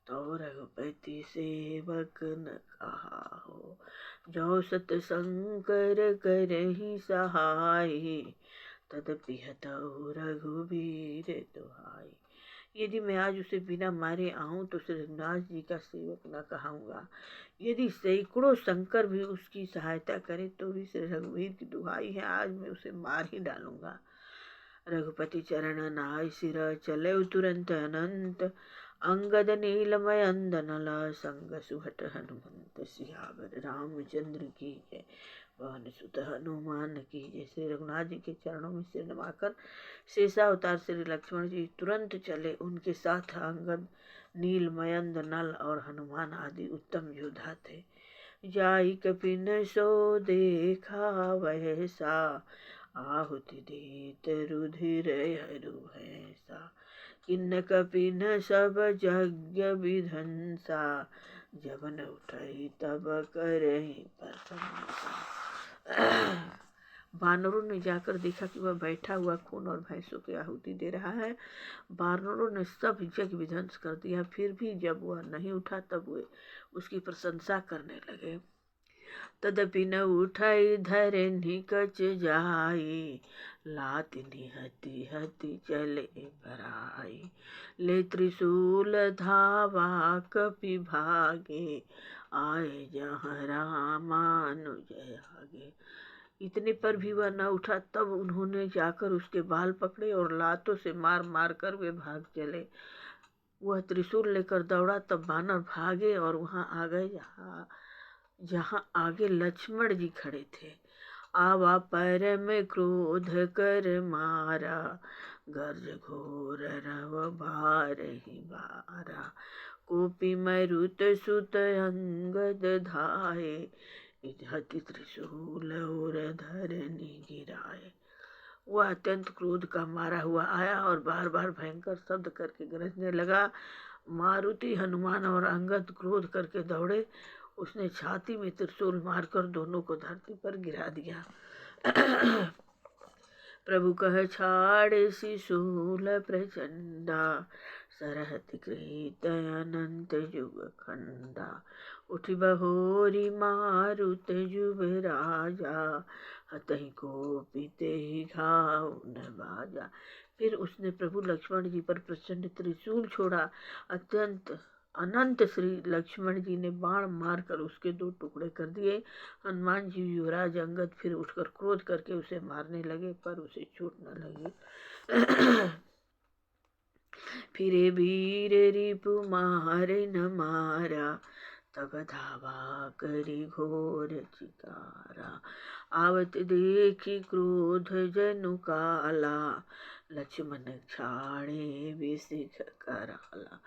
तो रघुपति सेवक न कहाओ। जो सतशंकर करहि सहाय, तदपि हतौ रघुबीर दुहाई। यदि मैं आज उसे बिना मारे आऊं तो श्री रघुनाथ जी का सेवक न कहूँगा। यदि सैकड़ों शंकर भी उसकी सहायता करें तो भी श्री रघुवीर की दुहाई है, आज मैं उसे मार ही डालूंगा। रघुपति चरण नाय सिर चले तुरंत अनंत, अंगद नीलमय अंदनल संग सुहट हनुमंत। सियावर रामचंद्र की जय, पवन सुत हनुमान की जय। श्री रघुनाथ जी के चरणों में सिर नवाकर शेषावतार श्री लक्ष्मण जी तुरंत चले। उनके साथ अंगद, नील, मयंद, नल और हनुमान आदि उत्तम योद्धा थे। जाई कपिन सो देखा वैसा, आहुति देत रुधिर हरु भैसा। किन्न कपिन सब यज्ञ विधंसा, जब न उठई तब करहि प्रशंसा। बानरों ने जाकर देखा कि वह बैठा हुआ खून और भैंसों की आहुति दे रहा है। बानरों ने सब यज्ञ विध्वंस कर दिया, फिर भी जब वह नहीं उठा तब वे उसकी प्रशंसा करने लगे। तदपि न उठाई धरे निकच जाई, लाति निहति हति चले पराई। ले त्रिशूल धावा कपि भागे, आए जहाँ रामानुज आगे। इतने पर भी वह न उठा, तब उन्होंने जाकर उसके बाल पकड़े और लातों से मार मार कर वे भाग चले। वह त्रिशूल लेकर दौड़ा, तब बानर भागे और वहां आ गए जहाँ आगे लक्ष्मण जी खड़े थे। आवा पर में क्रोध कर मारा, गर्ज घोर रव भार ही बारा। कोपी मरुत सुत अंगद धाये, इधति त्रिशूल और धरनी गिराए। वह अत्यंत क्रोध का मारा हुआ आया और बार बार भयंकर शब्द करके गरजने लगा। मारुति, हनुमान और अंगद क्रोध करके दौड़े। उसने छाती में त्रिशूल मारकर दोनों को धरती पर गिरा दिया। प्रभु कह छाड़ शिशूल प्रचंडा, सरहति कृत अनंत युग खंडा। उठि बहोरी मारुत जुब राजा, हतहि कोपिते घाव न बाजा। फिर उसने प्रभु लक्ष्मण जी पर प्रचंड त्रिशूल छोड़ा। अनंत श्री लक्ष्मण जी ने बाण मारकर उसके दो टुकड़े कर दिए। हनुमान जी, युवराज अंगद फिर उठकर क्रोध करके उसे मारने लगे, पर उसे चोट न लगी। फिरे वीर रिपु मारे न मारा, तब धावा करी घोर चिकारा। आवत देखी क्रोध जनु काला, लक्ष्मण छाड़े विसिख कराला।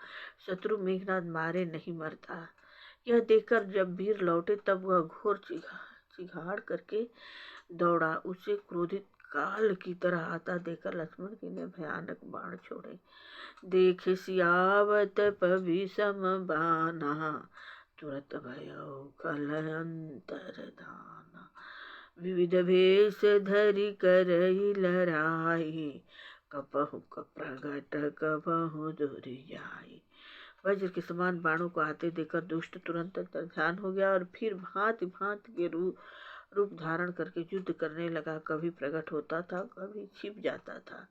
शत्रु मेघनाद मारे नहीं मरता, यह देखकर जब वीर लौटे तब वह घोर चिघाड़ करके दौड़ा। उसे क्रोधित काल की तरह आता देखकर लक्ष्मण जी ने भयानक बाण छोड़े। देख सियावत पवि सम बाना, तुरत भयो कल अंतर धाना। विविध भेष धरि करई लड़ाई, कपहु प्रगट कपहु दुरियाई। वज्र के समान बाणों को आते देखकर दुष्ट तुरंत अंतर्ध्यान हो गया और फिर भांति भांति के रूप धारण करके युद्ध करने लगा। कभी प्रकट होता था, कभी छिप जाता था।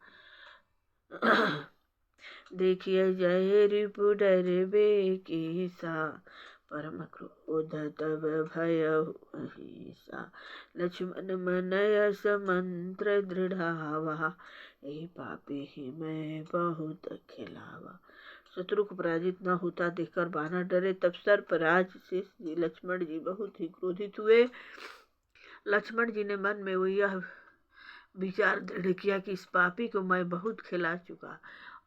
देखिए जय रिपु डर बेकिसा, परम क्रोध तब भयउ अहिसा। लक्ष्मण मन यस मंत्र दृढ़ावा, ए पापी ही मैं बहुत खिलावा। शत्रु को पराजित न होता देखकर बानर डरे। तब सर्पराज से लक्ष्मण जी बहुत ही क्रोधित हुए। लक्ष्मण जी ने मन में यह विचार दृढ़ किया कि इस पापी को मैं बहुत खिला चुका,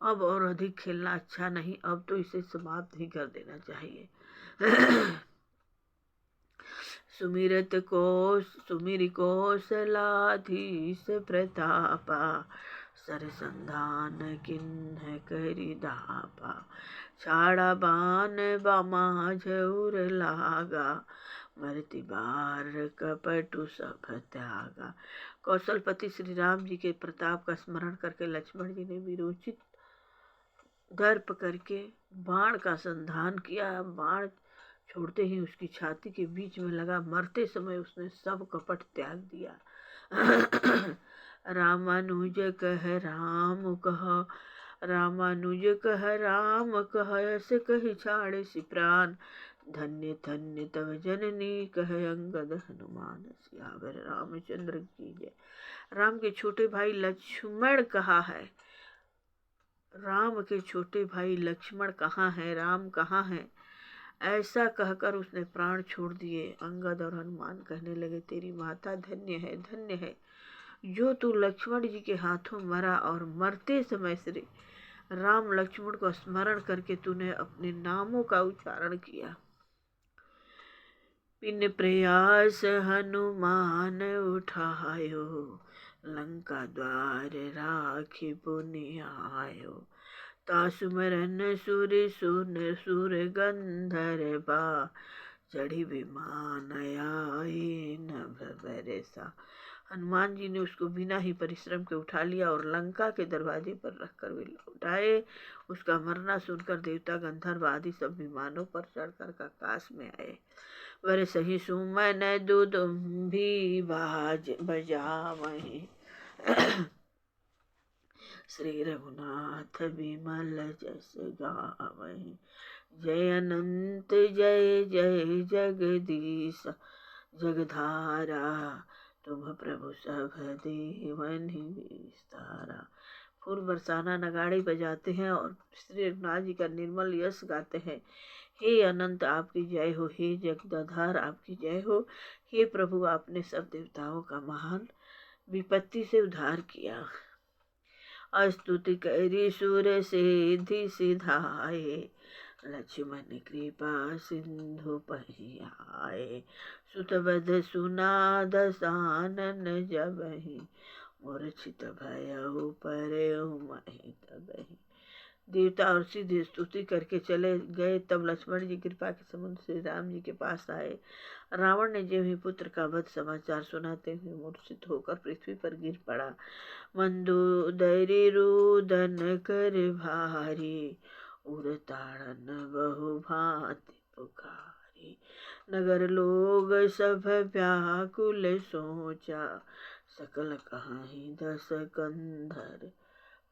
अब और अधिक खेलना अच्छा नहीं, अब तो इसे समाप्त ही कर देना चाहिए। सुमिर कौशलाधीश प्रतापा, सरसंधान किन्ह करि दापा। छाड़ा बाण बामाझ उर लागा, मरति बार कपटु सब त्यागा। कौशलपति श्री राम जी के प्रताप का स्मरण करके लक्ष्मण जी ने वीरोचित दर्प करके बाण का संधान किया। बाण छोड़ते ही उसकी छाती के बीच में लगा। मरते समय उसने सब कपट त्याग दिया। रामानुज कह राम कह, रामानुज कह राम कह, ऐसे कही छाड़े सि प्राण। धन्य धन्य तव जननी कह अंगद हनुमान। सियावर रामचंद्र की जय। राम के छोटे भाई लक्ष्मण कहाँ है? राम के छोटे भाई लक्ष्मण कहाँ है? राम कहाँ है? ऐसा कहकर उसने प्राण छोड़ दिए। अंगद और हनुमान कहने लगे, तेरी माता धन्य है जो तू लक्ष्मण जी के हाथों मरा, और मरते समय श्री राम लक्ष्मण को स्मरण करके तूने अपने नामों का उच्चारण किया। बिन प्रयास हनुमान उठायो, लंका द्वार राखी पुनि आयो। तासुमरन सुर सुन सुर गंधर्वा, चढ़ी विमान आए नभ बरसा। हनुमान जी ने उसको बिना ही परिश्रम के उठा लिया और लंका के दरवाजे पर रखकर वे लौटाए। उसका मरना सुनकर देवता गंधर्व आदि सब विमानों पर चढ़कर आकाश में आए। वर सही सुमन दुदुम्भी बाज बजावहीं, श्री रघुनाथ विमल जस गावहीं। जय अनंत जय जय जगदीश जगधारा, तुम प्रभु सब देवनि विस्तारा। फूल बरसाना नगाड़े बजाते हैं और श्री रघुनाथ जी का निर्मल यश गाते हैं। हे अनंत आपकी जय हो, हे जगदाधार आपकी जय हो। हे प्रभु आपने सब देवताओं का महान विपत्ति से उद्धार किया। स्तुति करी सुर सिद्धि सिधाए, लक्ष्मण कृपा सिंधु पहियाए। सुतबध सुनाद सानन जबहि, मूर्छित भयउ परउ महि तबहि। देवता और सीधे स्तुति करके चले गए। तब लक्ष्मण जी कृपा के समुद्र श्री राम जी के पास आए। रावण ने जब ही पुत्र का वध समाचार सुनाते हुए मूर्छित होकर पृथ्वी पर गिर पड़ा। मंदोदरी रुदन कर भारी, उर ताड़न बहु भांति पुकारी। नगर लोग सब व्याकुल सोचा, सकल कहाहीं दस कंधर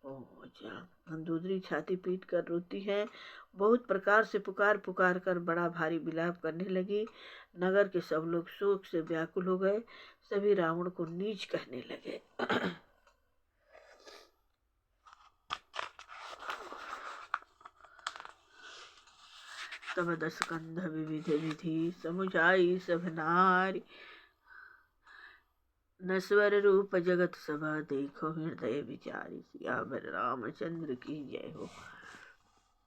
पहुँचा। मंदोदरी छाती पीट कर रोती है, बहुत प्रकार से पुकार पुकार कर बड़ा भारी विलाप करने लगी। नगर के सब लोग शोक से व्याकुल हो गए। सभी रावण को नीच कहने लगे। तब दस कंध विविध विधि, समुझाई सब नारी। नश्वर रूप जगत सभा, देखो हृदय विचारी। सियावर रामचंद्र की जय हो।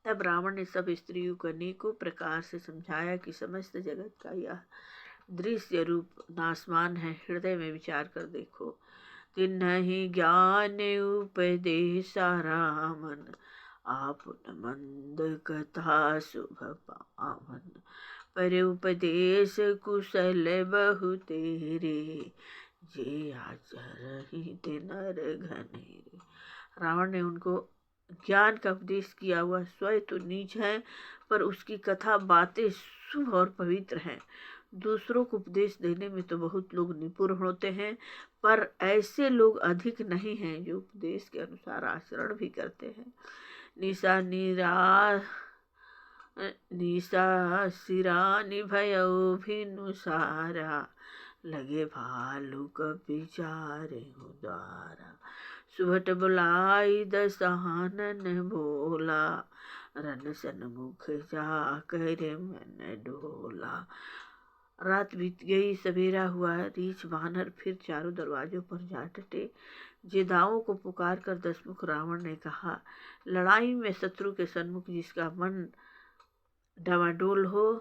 तब रावण ने सब स्त्रियों को अनेकों प्रकार से समझाया कि समस्त जगत का यह दृश्य रूप नासमान है, हृदय में विचार कर देखो। तिन्हि ज्ञान उपदेशा रामन, आपुन मंद कथा शुभ पावन। पर उपदेश कुशल बहु तेरे, जे आचरहि नर घनेरे। रावण ने उनको ज्ञान का उपदेश किया हुआ स्वयं तो नीच है, पर उसकी कथा बातें शुभ और पवित्र हैं। दूसरों को उपदेश देने में तो बहुत लोग निपुण होते हैं, पर ऐसे लोग अधिक नहीं हैं जो उपदेश के अनुसार आचरण भी करते हैं। निशा सिरा निभयउ भिनुसारा, लगे भालू कपिचारे द्वारा। सुभट बुलाई दसानन बोला, रन सन्मुख जाकर मन डोला। रात बीत गई, सवेरा हुआ। रीछ वानर फिर चारों दरवाजों पर जा डटे। जेदाओं को पुकार कर दसमुख रावण ने कहा, लड़ाई में शत्रु के सन्मुख जिसका मन डवाडोल हो,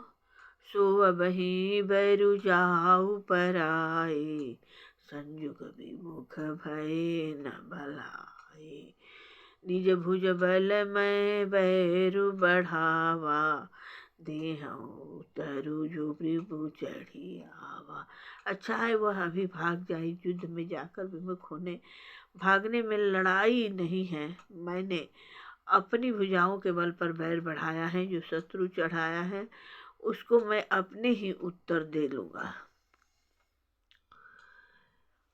सो अबहि बैरु जाऊ पराए। संयुग विमुख भय न भलाए। निज भुज बल में बैरु बढ़ावा, देहऊँ तरु जो प्रभु चढ़ी आवा। अच्छा है वह अभी भाग जाए, युद्ध में जाकर विमुख होने। भागने में लड़ाई नहीं है, मैंने अपनी भुजाओं के बल पर बैर बढ़ाया है। जो शत्रु चढ़ाया है उसको मैं अपने ही उत्तर दे लूँगा।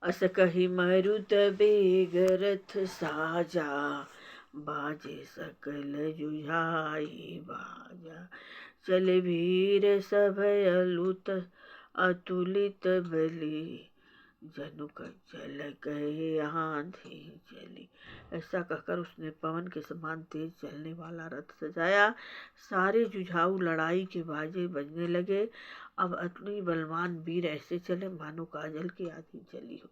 अस कही मरुत बेग रथ साजा, बाजे सकल जुझाई बाजा। चले वीर सभय अतुलित बली, जनुक चल गए आंधी चली। ऐसा कहकर उसने पवन के समान तेज चलने वाला रथ सजाया। सारे जुझाऊ लड़ाई के बाजे बजने लगे। अब अतुल बलवान वीर ऐसे चले मानो काजल की आंधी चली हो।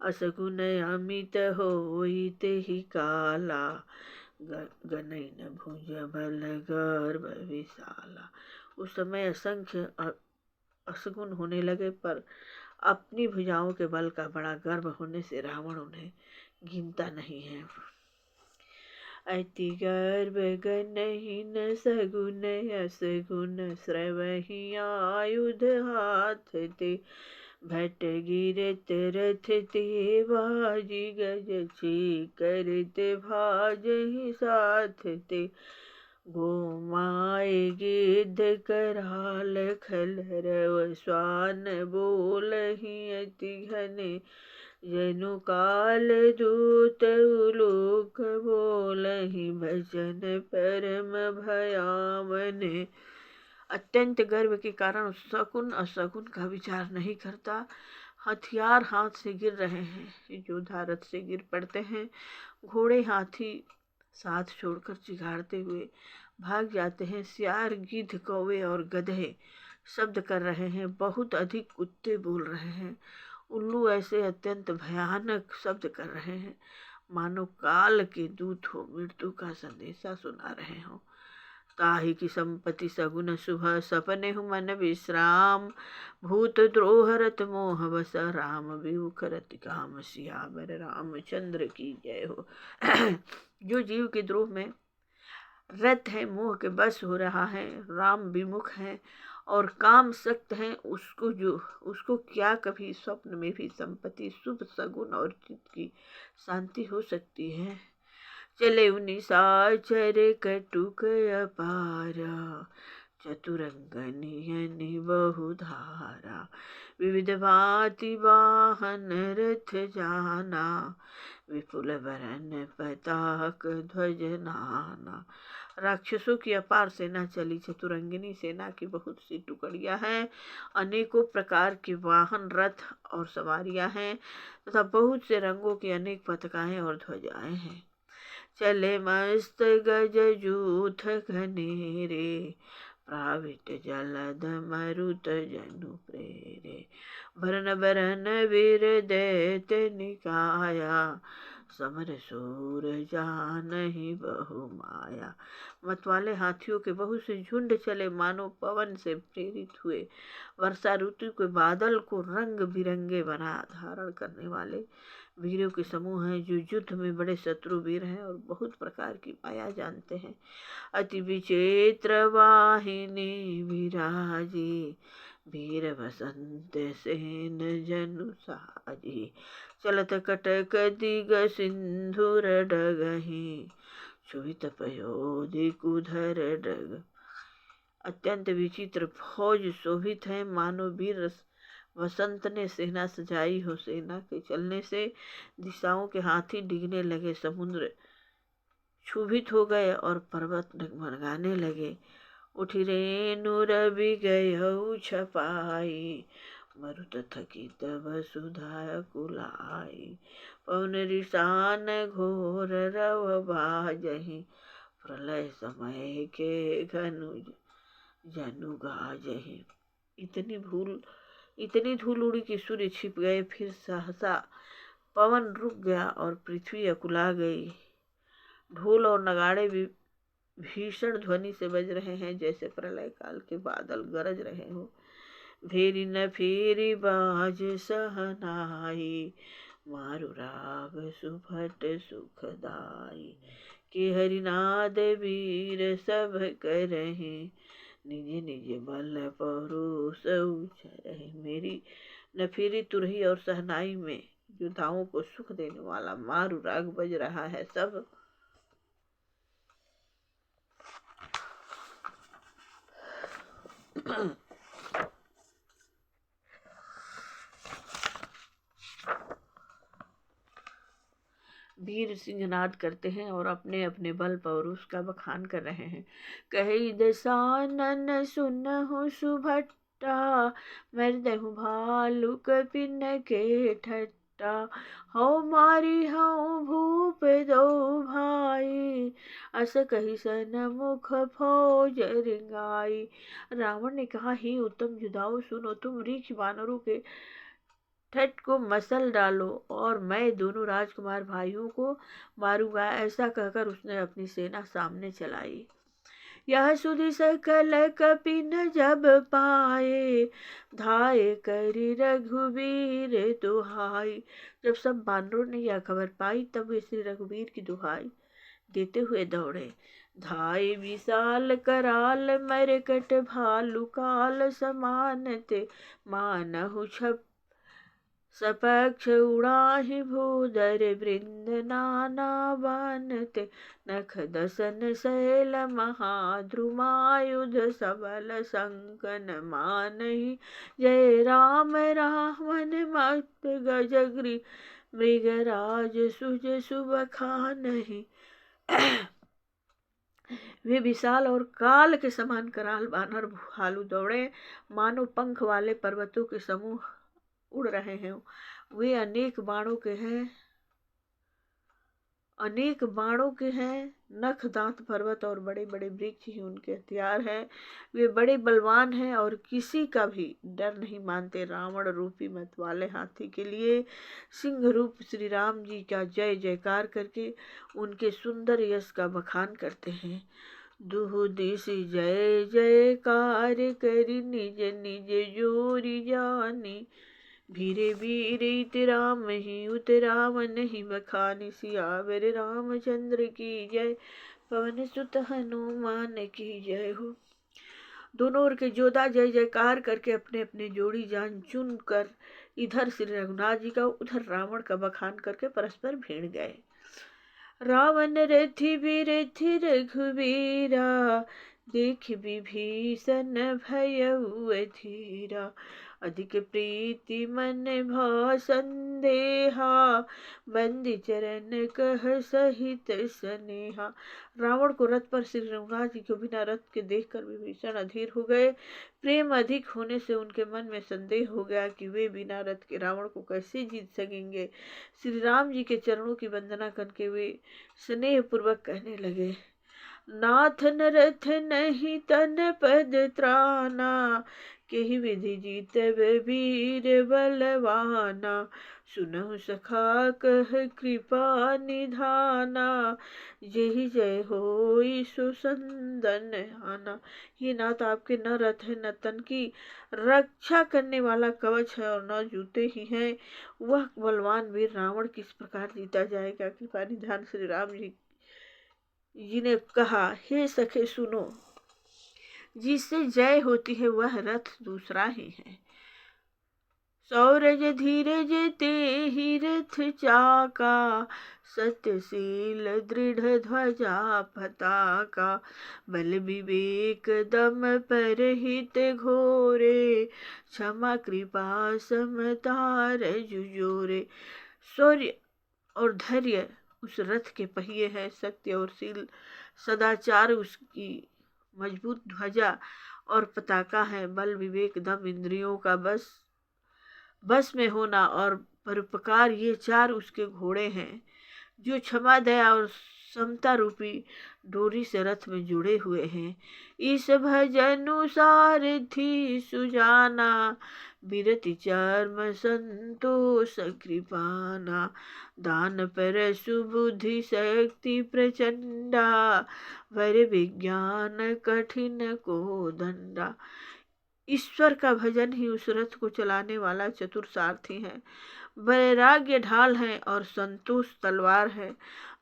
असगुन अमित होइते ही काला, गनैन भुज बल गर्भ विशाला। उस समय असंख्य असगुन होने लगे, पर अपनी भुजाओं के बल का बड़ा गर्व होने से रावण उन्हें गिनता नहीं है। अति गर्भ गनहीन सगुन असगुन, श्रवहि आयुध हाथ ते। भट गिरत रथ ते बाजी गज छी, करते भाजहि साथ ते। गोमाए गिद्ध कराल खलरव, श्वान बोलहि अति घने। जनु काल दूत उलोक बोलहि, भजन परम भयावने। अत्यंत गर्व के उस शकुन अशकुन का विचार नहीं करता। हथियार हाथ से गिर रहे हैं, योद्धा रथ से गिर पड़ते हैं। घोड़े हाथी साथ छोड़कर चिघाड़ते हुए भाग जाते हैं। सियार गिद्ध कौवे और गधे शब्द कर रहे हैं। बहुत अधिक कुत्ते बोल रहे हैं। उल्लू ऐसे अत्यंत भयानक शब्द कर रहे हैं मानो काल के दूत हो, मृत्यु का संदेशा सुना रहे हो। ताहि की संपत्ति सगुन शुभ, सपने हु मन विश्राम। भूत द्रोह रत मोह बस, राम विमुख रति काम। सियावर रामचंद्र की जय हो। जो जीव के द्रोह में रत है, मोह के बस हो रहा है, राम विमुख है और काम सख्त है, उसको क्या कभी स्वप्न में भी संपत्ति, शुभ सगुन और चित्त की शांति हो सकती है। चले निशाचर कटुक अपारा, चतुरंगनियनि बहुधारा। विविध भांति वाहन रथ जाना, विपुल बरन पताक ध्वज नाना। राक्षसों की अपार सेना चली, चतुरंगिनी सेना की बहुत सी टुकड़ियां हैं, अनेकों प्रकार के वाहन रथ और सवारियां हैं तथा बहुत से रंगों की अनेक पताकाएं और ध्वजाएं हैं। चले मस्त गज जूथ घनेरे, प्रावित जलद मरुत जनु प्रेरे। भरन भरन वीर दैत्य निकाया, समर सूर जानहि बहु माया। मतवाले हाथियों के बहुत से झुंड चले, मानो पवन से प्रेरित हुए वर्षा ऋतु के बादल को रंग बिरंगे बना धारण करने वाले वीरों के समूह हैं, जो युद्ध में बड़े शत्रु वीर हैं और बहुत प्रकार की माया जानते हैं। अति विचित्र वाहिनी विराजी, वीर बसंत सेन जनु साजी। चलत कटक दिग सिंधुर डगहि, क्षुभित पयोधि कुधर डग। अत्यंत विचित्र फौज शोभित है, मानो वीर वसंत ने सेना सजाई हो। सेना के चलने से दिशाओं के हाथी डिगने लगे, समुद्र क्षुभित हो गए और पर्वत डगमगाने लगे। उठी रेणु रवि गयौ छपाई, मरुत थकित वसुधा कुलाई। पवन रिसान घोर रव बाजहि, प्रलय समय के घनु जनु गाजहि। इतनी धूल उड़ी कि सूर्य छिप गए, फिर सहसा पवन रुक गया और पृथ्वी अकुला गई। ढोल और नगाड़े भी भीषण ध्वनि से बज रहे हैं, जैसे प्रलय काल के बादल गरज रहे हो। फेरी न फेरी बाज सहनाई, मारु राग सुभट सुखदाई। के हरिनाद वीर सब करहि, निज निज बल परोस उचरहि। मेरी नफीरी तुरही और सहनाई में योद्धाओं को सुख देने वाला मारु राग बज रहा है। सब वीर सिंहनाद करते हैं और अपने अपने बल पौरुष का बखान कर रहे हैं। कही दसानन सुनहु सुभट्टा, मर्दहु भालु कपिन के ठट्टा। हौ मारी हौ भूप दो भाई, अस कही सनमुख फौज रिंगाई। रावण ने कहा, हे उत्तम योद्धाओं, सुनो, तुम रीछ वानरों के ठट को मसल डालो और मैं दोनों राजकुमार भाइयों को मारूंगा। ऐसा कहकर उसने अपनी सेना सामने चलाई। यह सुधि सकल कपिन जब पाए, धाये करि रघुवीर दुहाई। जब सब बानरों ने यह खबर पाई तब वे श्री रघुवीर की दुहाई देते हुए दौड़े। धाये विशाल कराल मरकट भालु काल समानते, मानहु छप सपक्ष उड़ाहि भूधर वृंद नाना बानते। नख दसन शैल महाद्रुमायुध सबल संकन मानहि। जय राम रावण मत गजग्री, मृगराज सुज सुबखानहि। वे विशाल और काल के समान कराल बानर भालू दौड़े, मानो पंख वाले पर्वतों के समूह उड़ रहे हैं। वे अनेक बाणों के हैं, नख दांत पर्वत और बड़े बड़े वृक्ष ही उनके हथियार हैं। वे बड़े बलवान हैं और किसी का भी डर नहीं मानते। रावण रूपी मत वाले हाथी के लिए सिंह रूप श्री राम जी का जय जयकार करके उनके सुंदर यश का बखान करते हैं। दुहु दिश जय जयकार करि निज निज जोरी जानी, भीरे वीरे इत राम ही उत रावण ही बखानी। सियावर रामचंद्र की जय, पवन सुत हनुमान की जय हो। दोनों ओर के योद्धा जय जयकार करके अपने अपने जोड़ी जान चुन कर इधर श्री रघुनाथ जी का उधर रावण का बखान करके परस्पर भिड़ गए। रावण रथि बिरथि रघुवीरा, देख विभीषण भयउ अधीरा। अधिक प्रीति मन भा संदेहा, बंदी चरण कह सहित स्नेहा। रावण को रथ पर श्री रघुनाथ जी को बिना रथ के देखकर विभीषण अधीर हो गए। प्रेम अधिक होने से उनके मन में संदेह हो गया कि वे बिना रथ के रावण को कैसे जीत सकेंगे। श्री राम जी के चरणों की वंदना करके वे स्नेह पूर्वक कहने लगे, नाथ न रथ नहीं तन पद त्राना, केहि विधि जीतब वीर बलवाना। सुनहु सखा कह कृपा निधाना, जेहि जय होई सुसंदन आना। ये नाथ, आपके न रथ है न तन की रक्षा करने वाला कवच है और न जूते ही हैं। वह बलवान वीर रावण किस प्रकार जीता जाएगा। कृपा निधान श्री राम जी ने कहा, हे सखे सुनो, जिससे जय होती है वह रथ दूसरा ही है। सौरज धीरज ते ही रथ चाका, सत्यशील दृढ़ ध्वजा पताका। बल विवेक दम पर हित घोरे, क्षमा कृपा समता रजु जोरे। शौर्य और धैर्य उस रथ के पहिए हैं, सत्य और शील सदाचार उसकी मजबूत ध्वजा और पताका है। बल विवेक दम इंद्रियों का बस में होना और परोपकार, ये चार उसके घोड़े हैं जो क्षमा दया और समता रूपी डोरी से रथ में जुड़े हुए हैं। इस भजनु सारथी सुजाना, बिरति चर्म संतोष कृपाना। दान पर सुबुद्धि शक्ति प्रचंडा, वर विज्ञान कठिन को दंडा। ईश्वर का भजन ही उस रथ को चलाने वाला चतुर सारथी है। वैराग्य ढाल है और संतोष तलवार है।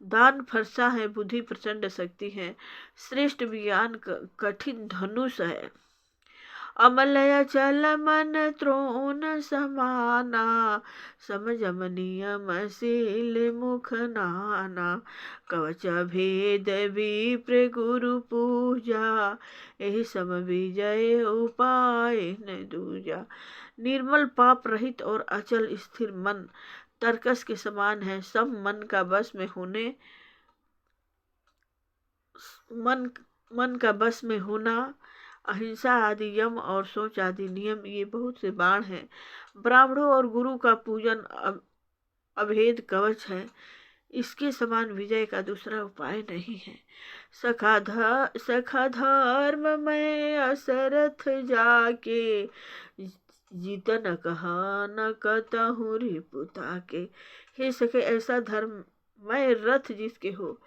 दान फरसा है, बुद्धि प्रचंड शक्ति है। श्रेष्ठ ज्ञान कठिन धनुष है। अमलय चल मन त्रोण समाना, समझम नियम शील मुख नाना। कवच भेद विप्र गुरु पूजा, यही सम विजय उपाय न दूजा। निर्मल पाप रहित और अचल स्थिर मन तरकस के समान है। सब मन का बस में होने मन का बस में होना, अहिंसा आदि यम और सोच आदि नियम, ये बहुत से बाण हैं। ब्राह्मणों और गुरु का पूजन अभेद कवच है। इसके समान विजय का दूसरा उपाय नहीं है। सखा धर्म में असरथ जाके, जीत न कहा न कतहु रिपुता के। हे सखे, ऐसा धर्म मैं रथ जिसके हो,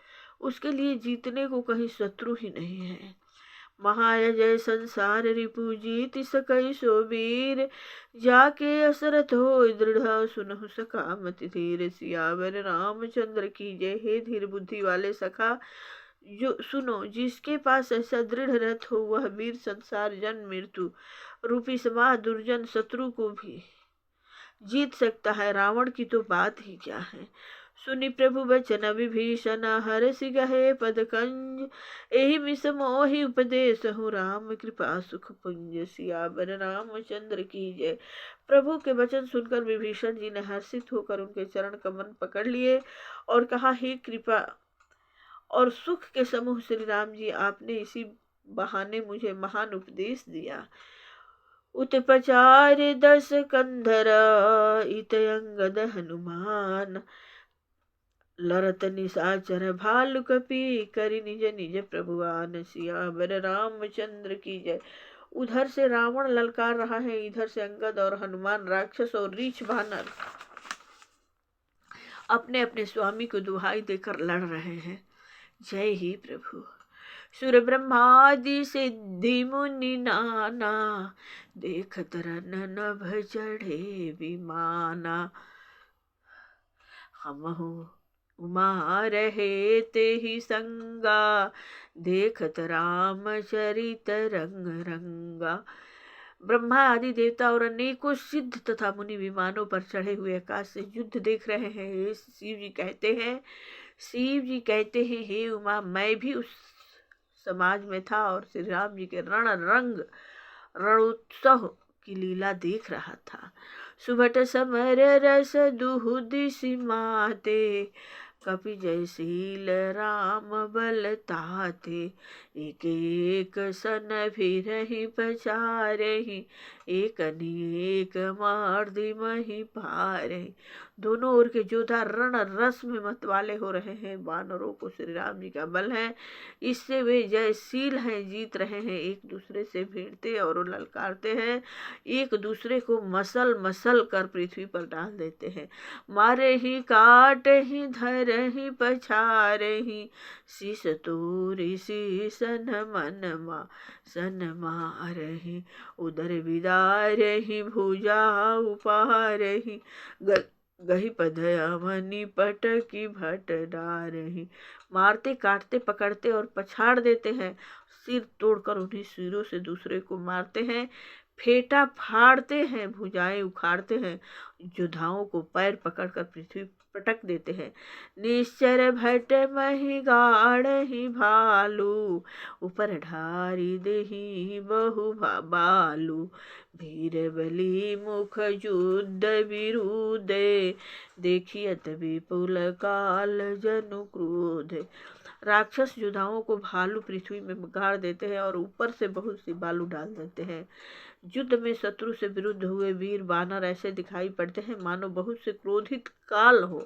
उसके लिए जीतने को कहीं शत्रु ही नहीं है। महायजय संसार रिपु जीत सकई सो वीर, जाके असरथ हो दृढ़ सुनहु सखा मति धीर। सियावर रामचंद्र की जय। हे धीर बुद्धि वाले सखा, जो सुनो, जिसके पास ऐसा दृढ़ रथ हो, वह वीर संसार जन्म मृत्यु रूपी समाह दुर्जन शत्रु को भी जीत सकता है। रावण की तो बात ही क्या है। सुनि प्रभु बचन विभीषण, हरषि गहे पद कंज। एहि मिस मोहि उपदेश हूँ, राम कृपा सुख पुंज। सियावर रामचंद्र की जय। प्रभु के वचन सुनकर विभीषण जी ने हर्षित होकर उनके चरण कमल पकड़ लिए और कहा, हे कृपा और सुख के समूह श्री राम जी, आपने इसी बहाने मुझे महान उपदेश दिया। उत्पचार 10 कंधर, इत अंगद हनुमान। लरत निशाचर भालु कपि, करि निज निज प्रभुआन। सियावर रामचंद्र की जय। उधर से रावण ललकार रहा है, इधर से अंगद और हनुमान, राक्षस और रीछ बानर अपने अपने स्वामी को दुहाई देकर लड़ रहे हैं। जय ही प्रभु। सुर ब्रह्मादि सिद्धि मुनि नाना, देखत रन नभ चढ़े विमाना। हमहु उमा रहे ते ही संगा, देखत राम चरित रंग रंगा। ब्रह्मा आदि देवता और अनेकों सिद्ध तथा मुनि विमानों पर चढ़े हुए आकाश से युद्ध देख रहे हैं। शिव जी कहते हैं, हे उमा, मैं भी उस समाज में था और श्री राम जी के रणोत्सव की लीला देख रहा था। सुभट समर रस दुहु दिशि माते, कपि जयशील राम बल ताते। एक एक सन फिरहि पछारहि, एक अनेक मार्दि मही पारहि। दोनों ओर के योद्धा रण रस में मतवाले हो रहे हैं। वानरों को श्री राम जी का बल है, इससे वे जयशील हैं, जीत रहे हैं। एक दूसरे से भिड़ते और ललकारते हैं, एक दूसरे को मसल मसल कर पृथ्वी पर डाल देते हैं। मारे ही काट ही धर ही पछारहि, शीस तोरि शीसन सन मारहि। उदर विदारहि भुजा उपारहि, गही पद अवनि पटकी भट डारहि। मारते काटते पकड़ते और पछाड़ देते हैं, सिर तोड़कर उन्हीं सिरों से दूसरे को मारते हैं, फेटा फाड़ते हैं, भुजाएं उखाड़ते हैं, योद्धाओं को पैर पकड़कर पृथ्वी पटक देते हैं। निश्चर भट मही गाड़ ही भालू, ऊपर ढारी देही बहु बालू। वीर बली मुख युद्ध विरुदे, देखियत विपुल काल जनु क्रोध। राक्षस योद्धाओं को भालू पृथ्वी में गाड़ देते हैं और ऊपर से बहुत सी बालू डाल देते हैं। युद्ध में शत्रु से विरुद्ध हुए वीर बानर ऐसे दिखाई पड़ते हैं मानो बहुत से क्रोधित काल हो।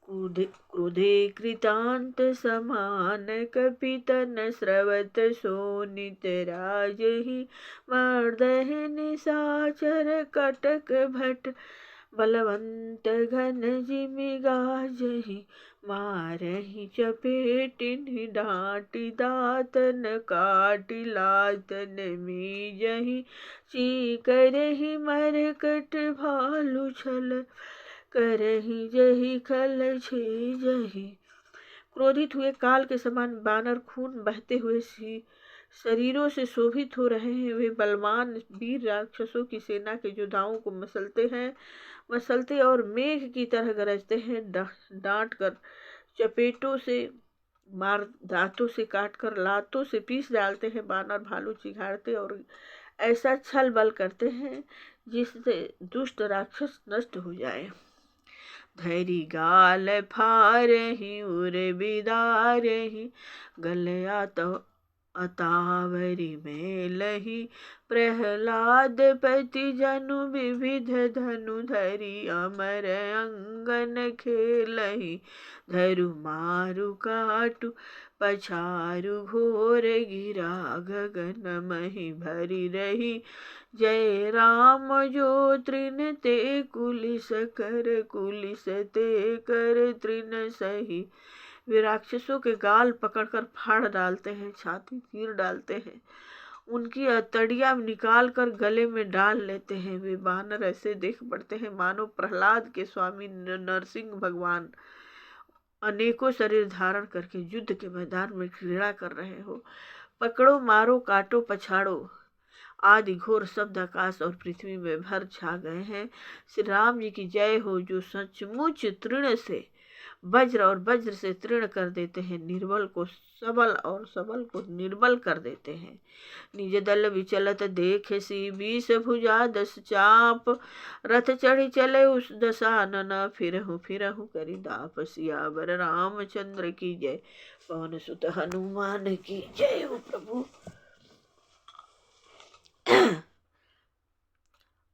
क्रोधे कृतांत समान, कपितन स्रवत सोनित राजहि। मर्दहि निशाचर कटक भट, बलवंत घन जिमि गाजहि, मारहि चपेटिनि डाँटि, दाँतन काटि लातन मीजहि, चीकरहि मरकट भालु छल, करहि जहि खल छेजहि। क्रोधित हुए काल के समान बानर खून बहते हुए शरीरों से शोभित हो रहे हैं। वे बलवान वीर राक्षसों की सेना के योद्धाओं को मसलते और मेघ की तरह गरजते हैं। डांट कर, चपेटों से मार, दांतों से काट कर, लातों से पीस डालते हैं। बानर भालू चिघाड़ते और ऐसा छल बल करते हैं जिससे दुष्ट राक्षस नष्ट हो जाए। धरि गाल फारहि उर बिदारहि, गलया तो अतावरी मेलहि, प्रहलाद पति जनु विविध धनु धरि, अमर अंगन खेलहि, धरु मारु काटु पछारु, घोर गिरा गगन मही भरी रही, जय राम जो तृण ते कुलिस कर, कुलिस ते कर तृण सही। वे राक्षसों के गाल पकड़कर फाड़ डालते हैं, छाती चीर डालते हैं, उनकी अतड़ियाँ निकाल कर गले में डाल लेते हैं। वे बानर ऐसे देख पड़ते हैं मानो प्रहलाद के स्वामी नरसिंह भगवान अनेकों शरीर धारण करके युद्ध के मैदान में क्रीड़ा कर रहे हो। पकड़ो, मारो, काटो, पछाड़ो आदि घोर शब्द आकाश और पृथ्वी में भर छा गए हैं। श्री राम जी की जय हो, जो सचमुच तृण से वज्र और वज्र से तृण कर देते हैं, निर्बल को सबल और सबल को निर्बल कर देते हैं। निज दल विचलत देखे सी, 20 भुजा 10 चाप, रथ चढ़ी चले उस दशानन, फिरहु फिरहु करि दाप, सियावर रामचंद्र की जय, पवन सुत हनुमान की जय हो। प्रभु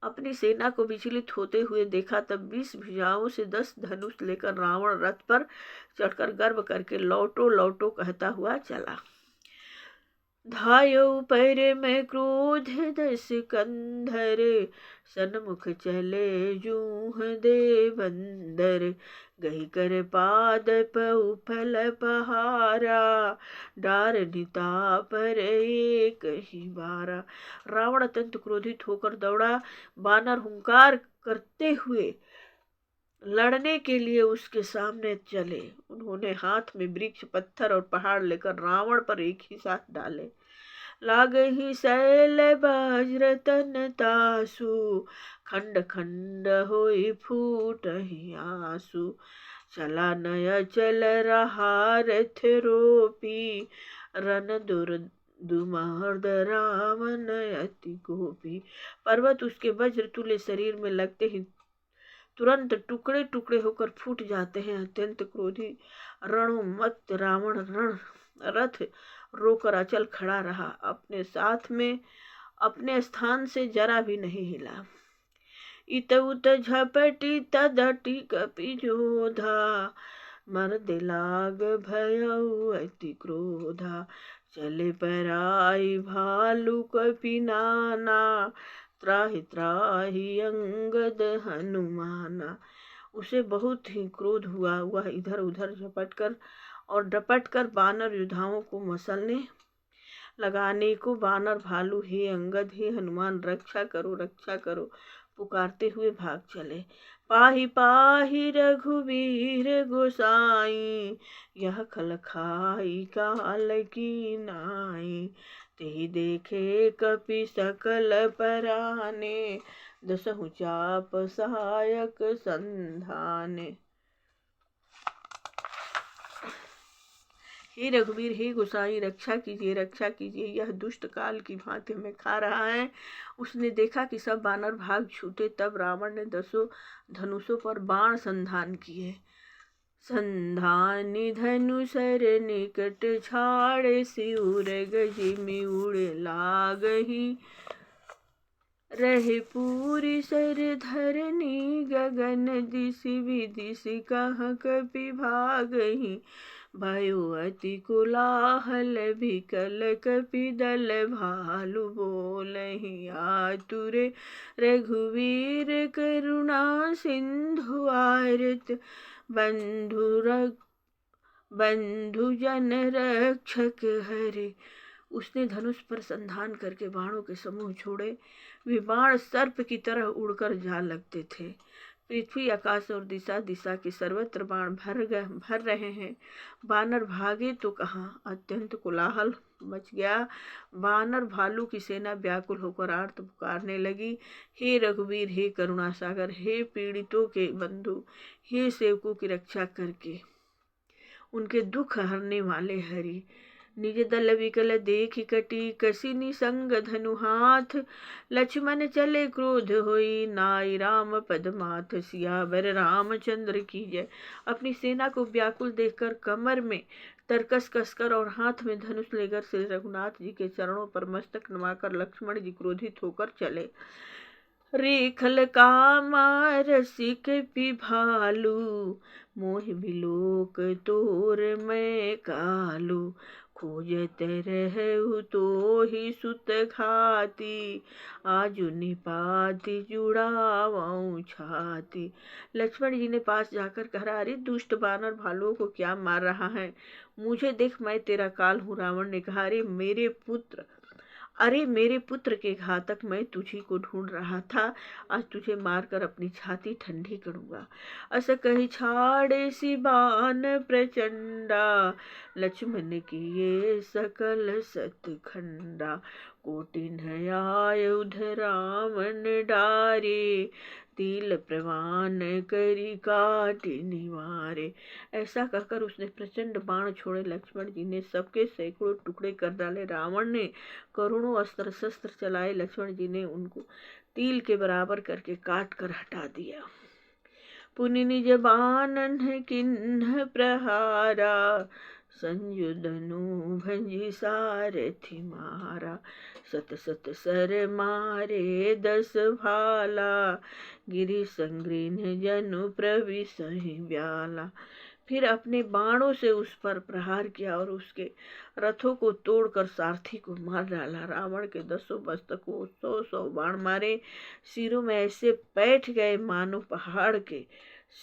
अपनी सेना को विचलित होते हुए देखा, तब 20 भुजाओं से 10 धनुष लेकर रावण रथ पर चढ़कर गर्व करके लौटो लौटो कहता हुआ चला। धायो पैर में क्रोध 10 कंधर, सन्मुख चले जूह दे बंदर, गही कर पाद पउ फल पहारा, डार निता पर एक ही बारा। रावण अत्यंत क्रोधित होकर दौड़ा। बानर हुंकार करते हुए लड़ने के लिए उसके सामने चले। उन्होंने हाथ में वृक्ष, पत्थर और पहाड़ लेकर रावण पर एक ही साथ डाले। लागहि शैल वज्र तन तासु, खंड खंड होई फूटहि आंसू, चला नय चल रहा रथ रोपी, रन दुमर्द रावण अति कोपी। पर्वत उसके वज्र तुल्य शरीर में लगते ही तुरंत टुकड़े टुकड़े होकर फूट जाते हैं। अत्यंत क्रोधी रणोन्मत्त रावण रथ रोकर अचल खड़ा रहा, अपने साथ में अपने स्थान से जरा भी नहीं हिला। इत उत झपटी तदटी कपि जोधा, मर्द लाग भयउ अति क्रोधा, चले पराई भालू कपि नाना, त्राहि त्राहि अंगद हनुमाना। उसे बहुत ही क्रोध हुआ। वह इधर उधर झपटकर और डपटकर बानर योद्धाओं को मसलने लगाने को बानर भालू, हे अंगद, हे हनुमान, रक्षा करो पुकारते हुए भाग चले। पाहि पाहि रघुवीर गोसाई, यह खल खाई काल की नाई, तेहि देखे कपि सकल पराने, दसहु चाप सहायक संधाने। हे रघुवीर, हे गोसाई, रक्षा कीजिए, यह दुष्ट काल की भांति हमें खा रहा है। उसने देखा कि सब बानर भाग छूटे। तब रावण ने 10 धनुषों पर बाण संधान किए। संधानी धनुषर निकट छाड़े, सिउर गजिमि उड़े लागहि, रहे पूरी सर धरनी गगन, दिशि विदिशि कहाँ कपि भागहि, भयो अति कोलाहल विकल कपिदल भालु बोलहि आतुर रघुवीर करुणा सिंधु आरत बंधु जन रक्षक हरे। उसने धनुष पर संधान करके बाणों के समूह छोड़े। वे बाण सर्प की तरह उड़कर जा लगते थे। पृथ्वी आकाश और दिशा दिशा के सर्वत्र बाण भर रहे हैं। बानर भागे तो कहाँ, अत्यंत कोलाहल मच गया। बानर भालू की सेना व्याकुल होकर आर्त पुकारने लगी, हे रघुवीर, हे करुणा सागर, हे पीड़ितों के बंधु, हे सेवकों की रक्षा करके उनके दुख हरने वाले हरि। निज दल विकल देखि कटी कसी निसंग धनु हाथ। लक्ष्मण चले क्रोध होई नाई राम पद माथ। सियावर रामचंद्र की जय। अपनी सेना को व्याकुल देखकर कमर में तरकस कसकर और हाथ में धनुष लेकर श्री रघुनाथ जी के चरणों पर मस्तक नवाकर लक्ष्मण जी क्रोधित होकर चले। रेखल कामा रसिक पिभालू मोहि बिलोक तोर मैं कालू। खोजत रहु तो ही सुत घाती आजु निपाति जुड़ावऊं छाती। लक्ष्मण जी ने पास जाकर कहा, अरे दुष्ट बानर भालुओं को क्या मार रहा है, मुझे देख, मैं तेरा काल हूँ। रावण ने कहा, अरे मेरे पुत्र के घातक, मैं तुझी को ढूंढ रहा था, आज तुझे मारकर अपनी छाती ठंडी करूंगा। अस कही छाड़े सिबान प्रचंडा लक्ष्मण किए सकल सतखंडा। कोटिन आयुध रावण डारे तिल प्रवान करी काटि निवारे। ऐसा कहकर उसने प्रचंड बाण छोड़े। लक्ष्मण जी ने सबके सैकड़ों टुकड़े कर डाले। रावण ने करोड़ों अस्त्र शस्त्र चलाए। लक्ष्मण जी ने उनको तिल के बराबर करके काट कर हटा दिया। पुनि निज बानन किन्ह प्रहारा संयुधनु भंजी सारथि मारा। सत सत सर मारे 10 भाला गिरि संग्रीन जनु प्रविशहि ब्याला। फिर अपने बाणों से उस पर प्रहार किया और उसके रथों को तोड़कर सारथी को मार डाला। रावण के 10 मस्तकों 100 बाण मारे। सिरों में ऐसे बैठ गए मानो पहाड़ के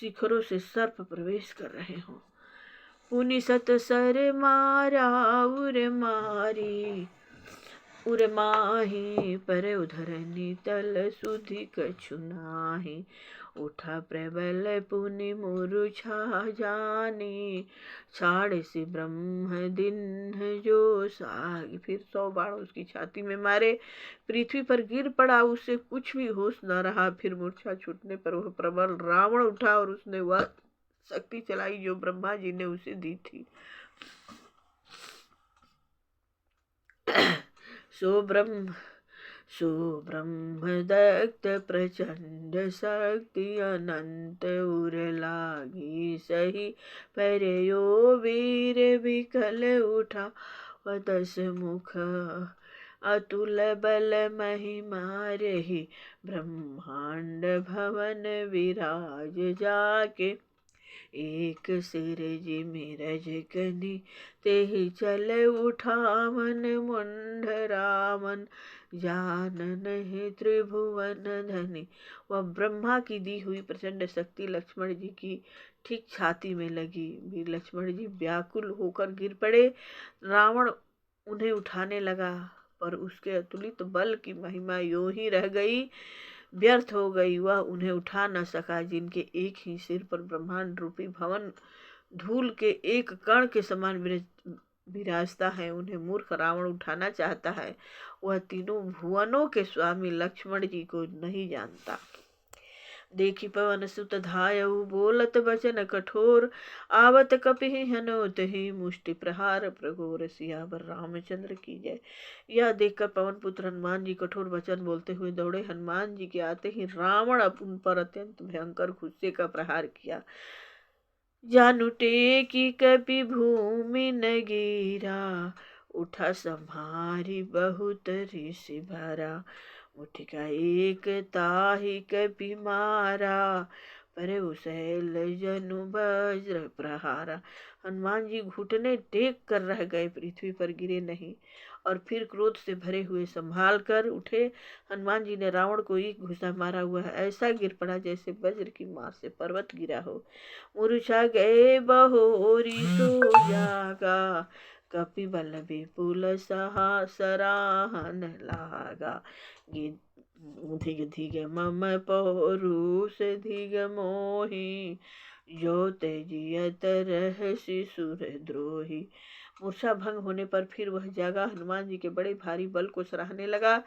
शिखरों से सर्प प्रवेश कर रहे हों। पुनि सत सर मारा उर माही पर उधरनी तल सुधि कछु नाही। उठा प्रबल पुनि मूर्छा जानी छाड़ से ब्रह्म दिन जो सागी। फिर 100 बाण उसकी छाती में मारे। पृथ्वी पर गिर पड़ा, उसे कुछ भी होश न रहा। फिर मूर्छा छूटने पर वह प्रबल रावण उठा और उसने वह शक्ति चलाई जो ब्रह्मा जी ने उसे दी थी। सो ब्रह्म दत्त प्रचंड शक्ति अनंत उर लागी सही। परयो वीर विकल उठा 10 मुख अतुल बल महिमा रही। ब्रह्मांड भवन विराज जाके एक सिर जी मिरज कनी तेहि चल उठावन मुंड रावण जान नहीं त्रिभुवन धनी। वह ब्रह्मा की दी हुई प्रचंड शक्ति लक्ष्मण जी की ठीक छाती में लगी। वीर लक्ष्मण जी व्याकुल होकर गिर पड़े। रावण उन्हें उठाने लगा पर उसके अतुलित बल की महिमा यूं ही रह गई, व्यर्थ हो गई। वह उन्हें उठा न सका। जिनके एक ही सिर पर ब्रह्मांड रूपी भवन धूल के एक कण के समान विराजता है, उन्हें मूर्ख रावण उठाना चाहता है। वह तीनों भुवनों के स्वामी लक्ष्मण जी को नहीं जानता। देखी पवन सुत धायऊ बोलत बचन कठोर आवत कपि हनोत ही मुष्टि प्रहार प्रघोर। सियावर रामचंद्र की जय। यह देखकर पवन पुत्र हनुमान जी कठोर वचन बोलते हुए दौड़े। हनुमान जी के आते ही रावण उन पर अत्यंत भयंकर गुस्से का प्रहार किया। जानु टेकी कपि भूमि न गिरा उठा सम्हारी बहुत ऋषि भरा। मुठिका एक ताहि कपि मारा पर शैल जनु वज्र प्रहारा। हनुमान जी घुटने टेक कर रह गए, पृथ्वी पर गिरे नहीं। और फिर क्रोध से भरे हुए संभाल कर उठे। हनुमान जी ने रावण को एक घुसा मारा हुआ है, ऐसा गिर पड़ा जैसे वज्र की मार से पर्वत गिरा हो। मूर्छा गए बहोरी सो जागा, कपि बल विपुल सराहन लागा। धिग धिग मम पौरुष धिग मोहि, जो तेजियत रहसि सुर द्रोही। मूर्छा भंग होने पर फिर वह जागा, हनुमान जी के बड़े भारी बल को सराहने लगा।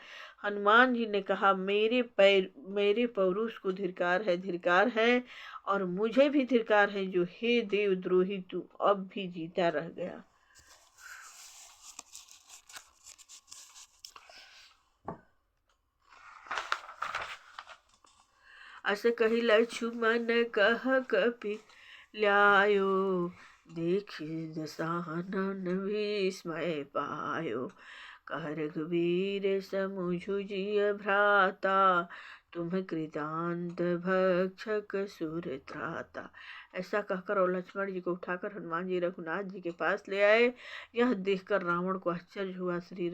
हनुमान जी ने कहा, मेरे पौरुष को धिक्कार है और मुझे भी धिक्कार है, जो हे देवद्रोही तू अब भी जीता रह गया। अस कही लक्ष्मण कह कपि ल्यायो, देखि दसानन विस्मय पायो। कह रघुवीर समुझु जिय भ्राता, तुम कृतांत भक्षक सुर त्राता। ऐसा कहकर और लक्ष्मण जी को उठाकर हनुमान जी रघुनाथ जी के पास ले आए। यह देखकर रावण को आश्चर्य हुआ। श्री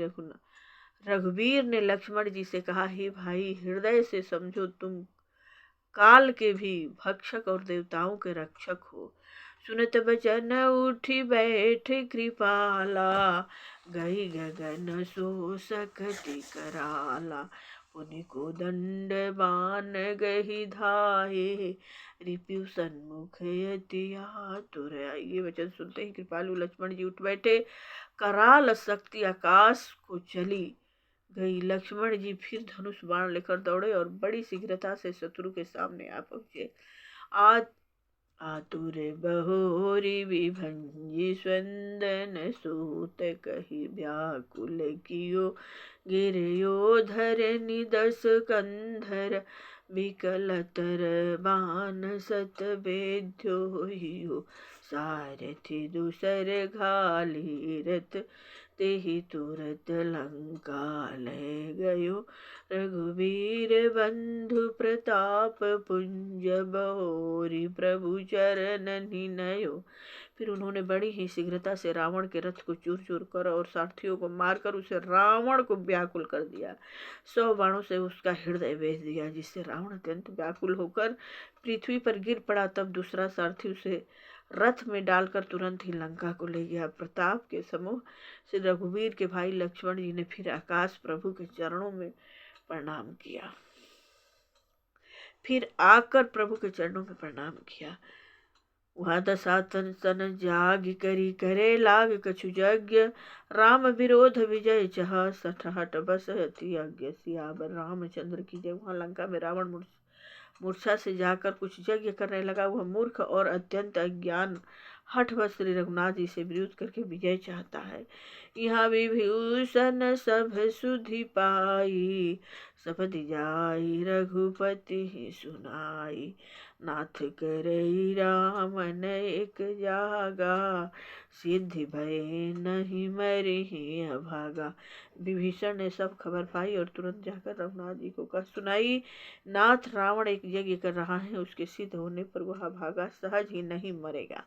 रघुवीर ने लक्ष्मण जी से कहा, हे भाई, हृदय से समझो, तुम काल के भी भक्षक और देवताओं के रक्षक हो। सुनत बचन उठी बैठ कृपाला, गई गगन सो सकति कराला। पुनि को दंड बान गही धाये, रिपु सन्मुख यति आतुर। ये वचन सुनते ही कृपालु लक्ष्मण जी उठ बैठे। कराल शक्ति आकाश को चली गई। लक्ष्मण जी फिर धनुष बाण लेकर दौड़े और बड़ी शीघ्रता से शत्रु के सामने आ पहुंचे। आतुर बहोरी विभंजी स्वंदन सूत, कही व्याकुल कियो गिरयो धरनि दस कंधर। विकलतर बाण सत बेध्यो हियो, सारथि दूसर घाली रथ। तेहि तुरत लंका लय गयो, रघुवीर बंधु प्रताप पुंज बहोरी प्रभु चरणनि नयो। फिर उन्होंने बड़ी ही शीघ्रता से रावण के रथ को चूर चूर कर और सारथियों को मारकर उसे रावण को व्याकुल कर दिया। 100 बाणों से उसका हृदय बेच दिया, जिससे रावण अत्यंत व्याकुल होकर पृथ्वी पर गिर पड़ा। तब दूसरा सारथी उसे रथ में डालकर तुरंत ही लंका को ले गया। प्रताप के समूह श्री रघुवीर के भाई लक्ष्मण जी ने फिर आकाश प्रभु के चरणों में प्रणाम किया। फिर आकर प्रभु के चरणों में प्रणाम किया। वहाँ दशातन सन जाग करी, करे लाग कछु यज्ञ। राम विरोध विजय चह, सठहट बस अति यज्ञ। सियावर रामचंद्र की जय। वहाँ लंका में रावण मूर्छा से जाकर कुछ यज्ञ करने लगा। वह मूर्ख और अत्यंत अज्ञान हठवश श्री रघुनाथ जी से विरोध करके विजय चाहता है। यहाँ विभीषण सब सुधि पाई, सपदि जाई रघुपति सुनाई। नाथ करई रामन एक जागा, सिद्धि भय नहीं मरहि अभागा। विभीषण ने सब खबर पाई और तुरंत जाकर रघुनाथ जी को कह सुनाई, नाथ रावण एक यज्ञ कर रहा है, उसके सिद्ध होने पर वह भागा सहज ही नहीं मरेगा।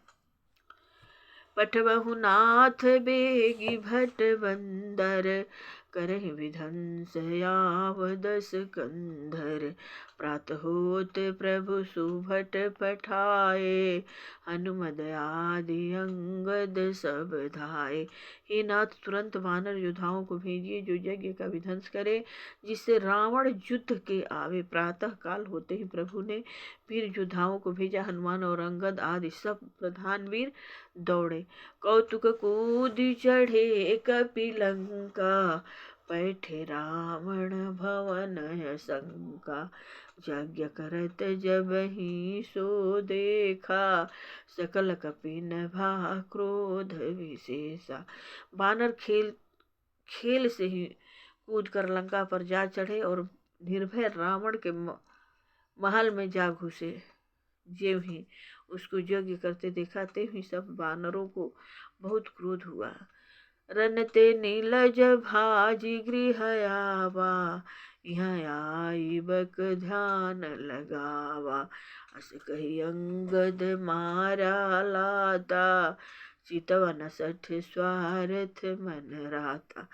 पठबहु नाथ बेगी भट बंदर, करहि विध्वंस याव दस कंधर। प्रात होत प्रभु सुभट पठाए, हनुमद आदि अंगद सब धाये। हे नाथ, तुरंत वानर योद्धाओं को भेजिए जो यज्ञ का विध्वंस करे, जिससे रावण युद्ध के आवे। प्रातः काल होते ही प्रभु ने वीर योद्धाओं को भेजा। हनुमान और अंगद आदि सब प्रधान वीर दौड़े। कौतुक कूदि चढ़े कपि लंका, बैठे रावण भवन शंका। यज्ञ करत जब ही सो देखा, सकल कपिन भा क्रोध विशेषा। बानर खेल से ही कूद कर लंका पर जा चढ़े और निर्भय रावण के महल में जा घुसे। ज्यों ही उसको यज्ञ करते देखा, त्यों ही सब वानरों को बहुत क्रोध हुआ। रनते नीलज भाजी गृह आवा, यहाँ आई बक ध्यान लगावा। अस कही अंगद मारा लाता, चितवन सठ स्वार्थ मन राता।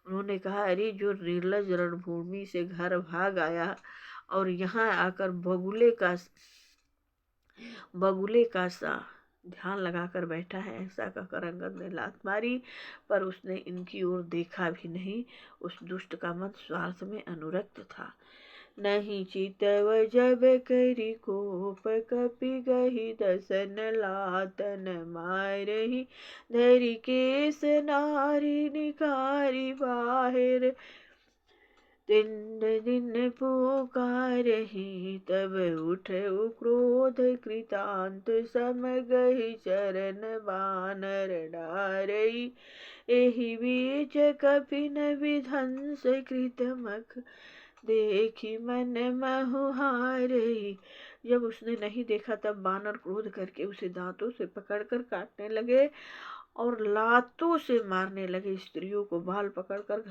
उन्होंने कहा, अरे जो निर्लज रणभूमि से घर भाग आया और यहाँ आकर बगुले का सा ध्यान लगाकर बैठा है, ऐसा कहकर अंगद ने लात मारी, पर उसने इनकी ओर देखा भी नहीं। उस दुष्ट का मन स्वार्थ में अनुरक्त था। नहीं चितव जब करी कोप, कपि गही दसन लातन मारही, धरि केस नारी निकारी बाहिर, दिन दिन पुकारही, तब उठऊ क्रोध कृतांत, सम गही चरण बानर डारई, एहि बीच कपिन विध्वंस कृत मख, देखी मन महु हारई। जब उसने नहीं देखा तब बानर क्रोध करके उसे दांतों से पकड़कर काटने लगे और लातों से मारने लगे। स्त्रियों को बाल पकड़कर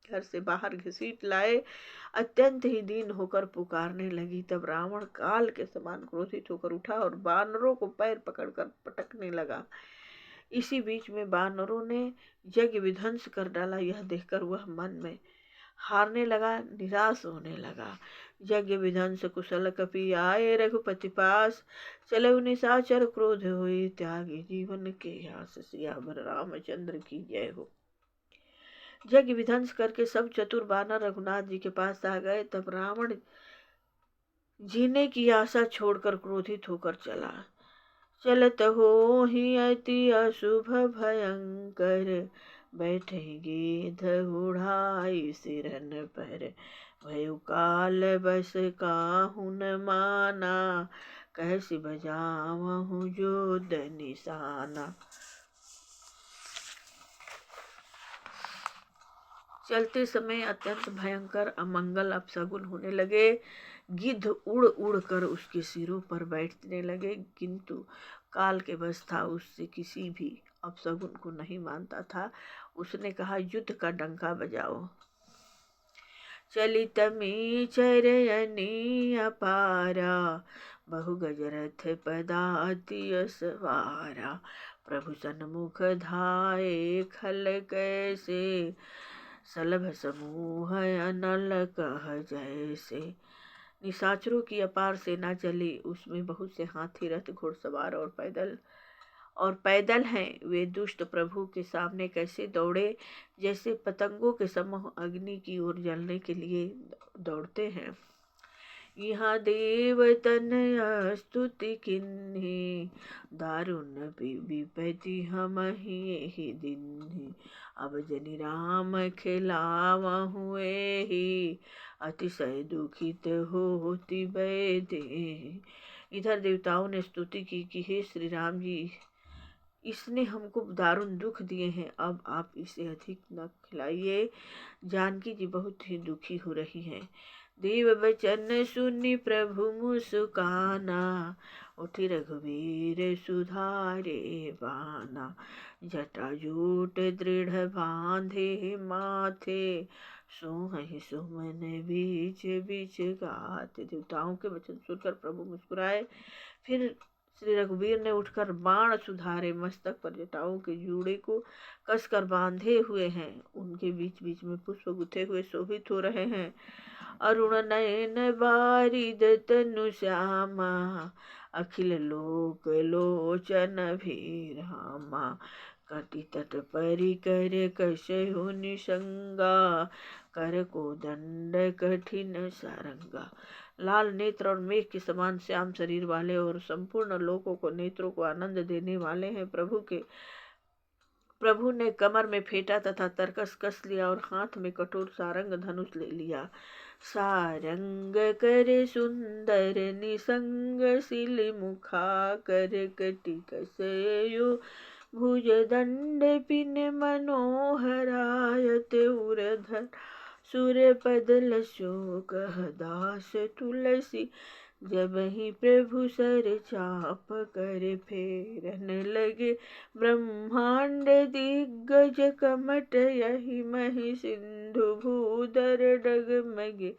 घर से बाहर घसीट लाए। अत्यंत ही दीन होकर पुकारने लगी। तब रावण काल के समान क्रोधित होकर उठा और बानरों को पैर पकड़कर पटकने लगा। इसी बीच में बानरों ने यज्ञ विध्वंस कर डाला। यह देखकर वह मन में हारने लगा, निराश होने लगा। यज्ञ विध्वंस कुशल कपि आए रघुपति पास, चले निशाचर क्रोध हुई, त्यागी जीवन के आस। सियावर रामचंद्र की जय हो। यज्ञ विध्वंस करके सब चतुर बानर रघुनाथ जी के पास आ गए। तब रावण जीने की आशा छोड़कर क्रोधित होकर चला। चलत हो ही अति अशुभ भयंकर, बैठेंगे धुढ़ाई सिरन पर, भयो काल बस काहू न माना, कैसी बजावहु जोध निशाना। चलते समय अत्यंत भयंकर अमंगल अपशगुन होने लगे। गिद्ध उड़ उड़ कर उसके सिरों पर बैठने लगे, किंतु काल के बस था, उससे किसी भी अपशगुन को नहीं मानता था। उसने कहा, युद्ध का डंका बजाओ। चलित मी चरयनी अपारा, बहु गजरथ पदाति असवारा, प्रभु सन्मुख धाये खल कैसे, सलभ समूह अनल कह जैसे। निशाचरों की अपार सेना चली। उसमें बहुत से हाथी, रथ, घुड़सवार और पैदल हैं। वे दुष्ट प्रभु के सामने कैसे दौड़े, जैसे पतंगों के समूह अग्नि की ओर जलने के लिए दौड़ते हैं। यहाँ देवतन स्तुति किन्ही, दारुण विपति हमहि दिन्ही, अब जनि राम खिलावहु एहि, अतिशय दुखित होति बैदेहि। इधर देवताओं ने स्तुति की कि हे श्री राम जी, इसने हमको दारुण दुख दिए हैं, अब आप इसे अधिक न खिलाइए। जानकी जी बहुत ही दुखी हो रही हैं। देव बचन सुनि प्रभु मुस्काना, उठि रघुवीर सुधारे बाना, जटाजूट दृढ़ बांधे माथे, सोहहि सुमन बीच बीच गाते। देवताओं के वचन सुनकर प्रभु मुस्कुराए। फिर श्री रघुवीर ने उठकर बाण सुधारे, मस्तक पर जटाओं के जूड़े को कसकर बांधे हुए हैं। उनके बीच बीच में पुष्प गुथे हुए शोभित हो रहे हैं। अरुण नयन बारिद तनु श्यामा, अखिल लोक लोचन भीरामा, कटि तट परि कर कशहु निसंगा, कर को दंड कठिन सारंगा। लाल नेत्र और मेघ के समान श्याम शरीर वाले और संपूर्ण लोकों को नेत्रों को आनंद देने वाले हैं प्रभु ने कमर में फेंटा तथा तरकस कस लिया और हाथ में कठोर सारंग धनुष ले लिया। सारंग करे सुंदर निसंग, सिल मुखा कर कटि कसयो, भुज दंड पिन मनोहरायत, उरधर सुर पदल शोक दास तुलसी, जब ही प्रभु सर चाप कर फेरन लगे, ब्रह्मांड दिग्गज कमट यही मही, सिंधु भूधर डगमगे।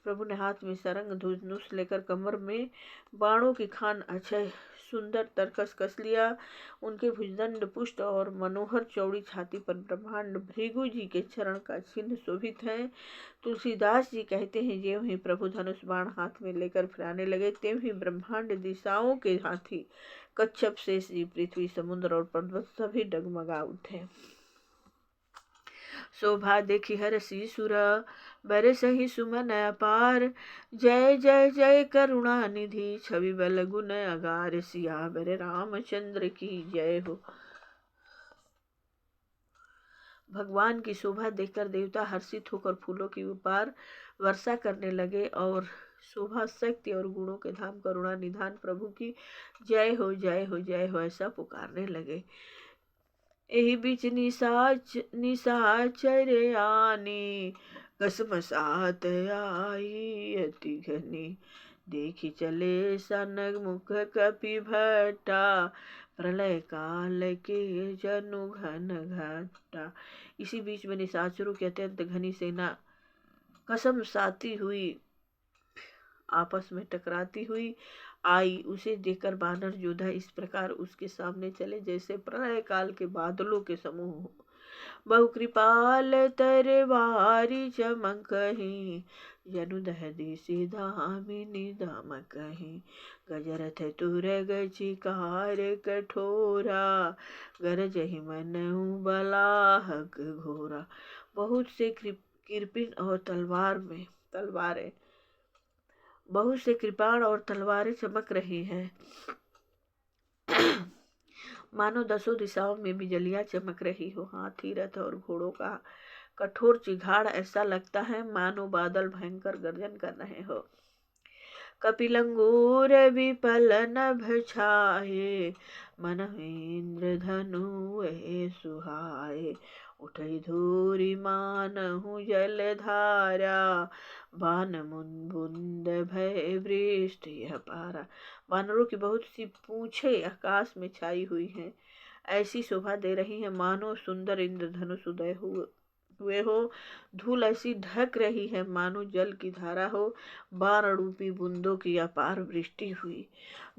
प्रभु ने हाथ में सरंग धनुष लेकर कमर में बाणों की खान अक्षय सुंदर तरकस कस लिया। उनके भुजदंड पुष्ट और मनोहर चौड़ी छाती पर ब्रह्मांड भृगु जी के चरण का चिन्ह शोभित है। तुलसीदास जी कहते हैं, ज्यों ही प्रभु धनुष बाण हाथ में लेकर फिराने लगे, त्यों ही ब्रह्मांड दिशाओं के हाथी कच्छप शेष जी, पृथ्वी, समुद्र और पर्वत सभी डगमगा उठे। शोभा देखी हरषि सुर, बरसहि सुमन अपार। जय जय जय करुणा निधि, छवि बल गुण अगार। सियावर रामचंद्र की जय हो। भगवान की शोभा देखकर देवता हर्षित होकर फूलों की अपार वर्षा करने लगे और शोभा, शक्ति और गुणों के धाम करुणा निधान प्रभु की जय हो, जय हो, जय हो ऐसा पुकारने लगे। एहि बीच निशाचर आनी, कसमसात आई अति घनी। देखी चले सनग मुख कपि भट्टा, प्रलय काल के जनु घन घटा। इसी बीच में निशाचरों की अत्यंत घनी सेना कसम साती हुई, आपस में टकराती हुई आई। उसे देखकर वानर योद्धा इस प्रकार उसके सामने चले जैसे प्रलय काल के बादलों के समूह हो। बहु कृपाल तरवारी चमकहि, जनु दहदी सिधामिनी दमकहि। गजरथ तुरग चिकार कठोरा, गरजहि मनहु बलाहक घोरा। बहुत से कृपाण और तलवारें चमक रही हैं, मानो दसों दिशाओं में बिजलियां चमक रही हो। हाथी, रथ और घोड़ों का कठोर चिघाड़ ऐसा लगता है मानो बादल भयंकर गर्जन कर रहे हो। कपिलंगूर विपल नभ छाये, मनहु इंद्रधनु वै सुहाए। उठई धूरि मानहु जलधारा, बान मुन बुंद भय वृष्टि अपारा। वानरों की बहुत सी पूंछें आकाश में छाई हुई हैं, ऐसी शोभा दे रही हैं मानो सुंदर इंद्रधनुष उदय हुए हो। धूल ऐसी ढक रही है मानो जल की धारा हो। बाण रूपी बूंदों की अपार वृष्टि हुई।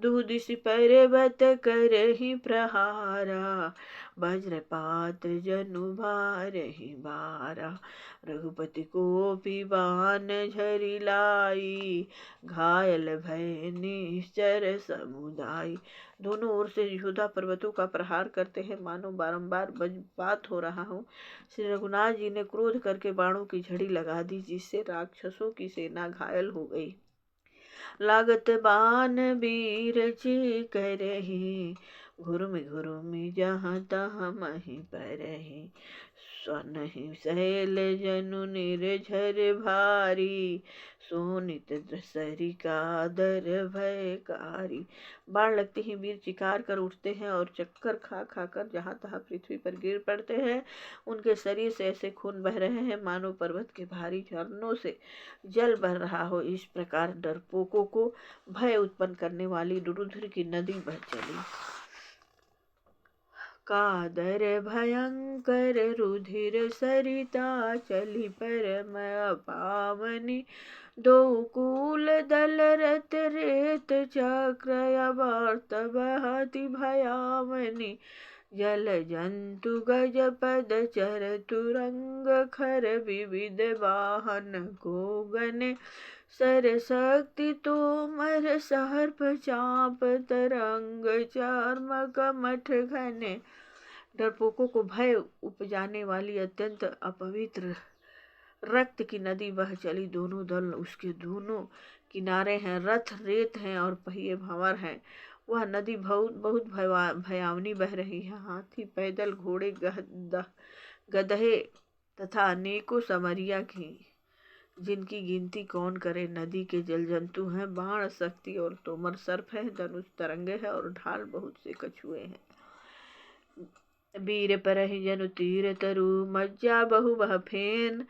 दुह दिशि पर्वत करहि प्रहारा, वज्रपात जनु बारहि बारा। रघुपति कोपि बाण झरि लाई, घायल भय निश्चर समुदाय। दोनों ओर से योद्धा पर्वतों का प्रहार करते हैं मानो बारंबार वज्रपात हो रहा हो। श्री रघुनाथ जी ने क्रोध करके बाणों की झड़ी लगा दी, जिससे राक्षसों की सेना घायल हो गई। लागत बाण वीर जी करहि, घुर्मि घुर्मि जहाँ तहाँ महि परहि। स्वनहि शैल जनु निर्झर भारी, सोनित सरिका दर भयकारी। बाण लगते ही वीर चिकार कर उठते हैं और चक्कर खा खाकर जहाँ तहाँ पृथ्वी पर गिर पड़ते हैं। उनके शरीर से ऐसे खून बह रहे हैं मानो पर्वत के भारी झरनों से जल बह रहा हो। इस प्रकार डरपोकों को भय उत्पन्न करने वाली रुधिर की नदी बह चली। कादर भयंकर रुधिर सरिता, चली परम पावनी। दो कूल दल रत रेत चक्र, अवर्त बहति भयावनी। जल जंतु गज पद चर तुरंग, खर विविध वाहन को गने। सर शक्ति तोमर सर्प चाप, तरंग चर्म कमठ घने। डरपोकों को भय उपजाने वाली अत्यंत अपवित्र रक्त की नदी बह चली। दोनों दल उसके दोनों किनारे हैं, रथ रेत हैं और पहिए भंवर हैं। वह नदी बहुत भयावनी बह रही है। हाथी, पैदल, घोड़े, गधे तथा अनेकों समरिया की, जिनकी गिनती कौन करे। नदी के जल जंतु हैं, बाण शक्ति और तोमर सर्प है, धनुष तरंगे है और ढाल बहुत से कछुए हैं। वीर परहि जनु तीर तरु, मज्जा बहु बह फेन।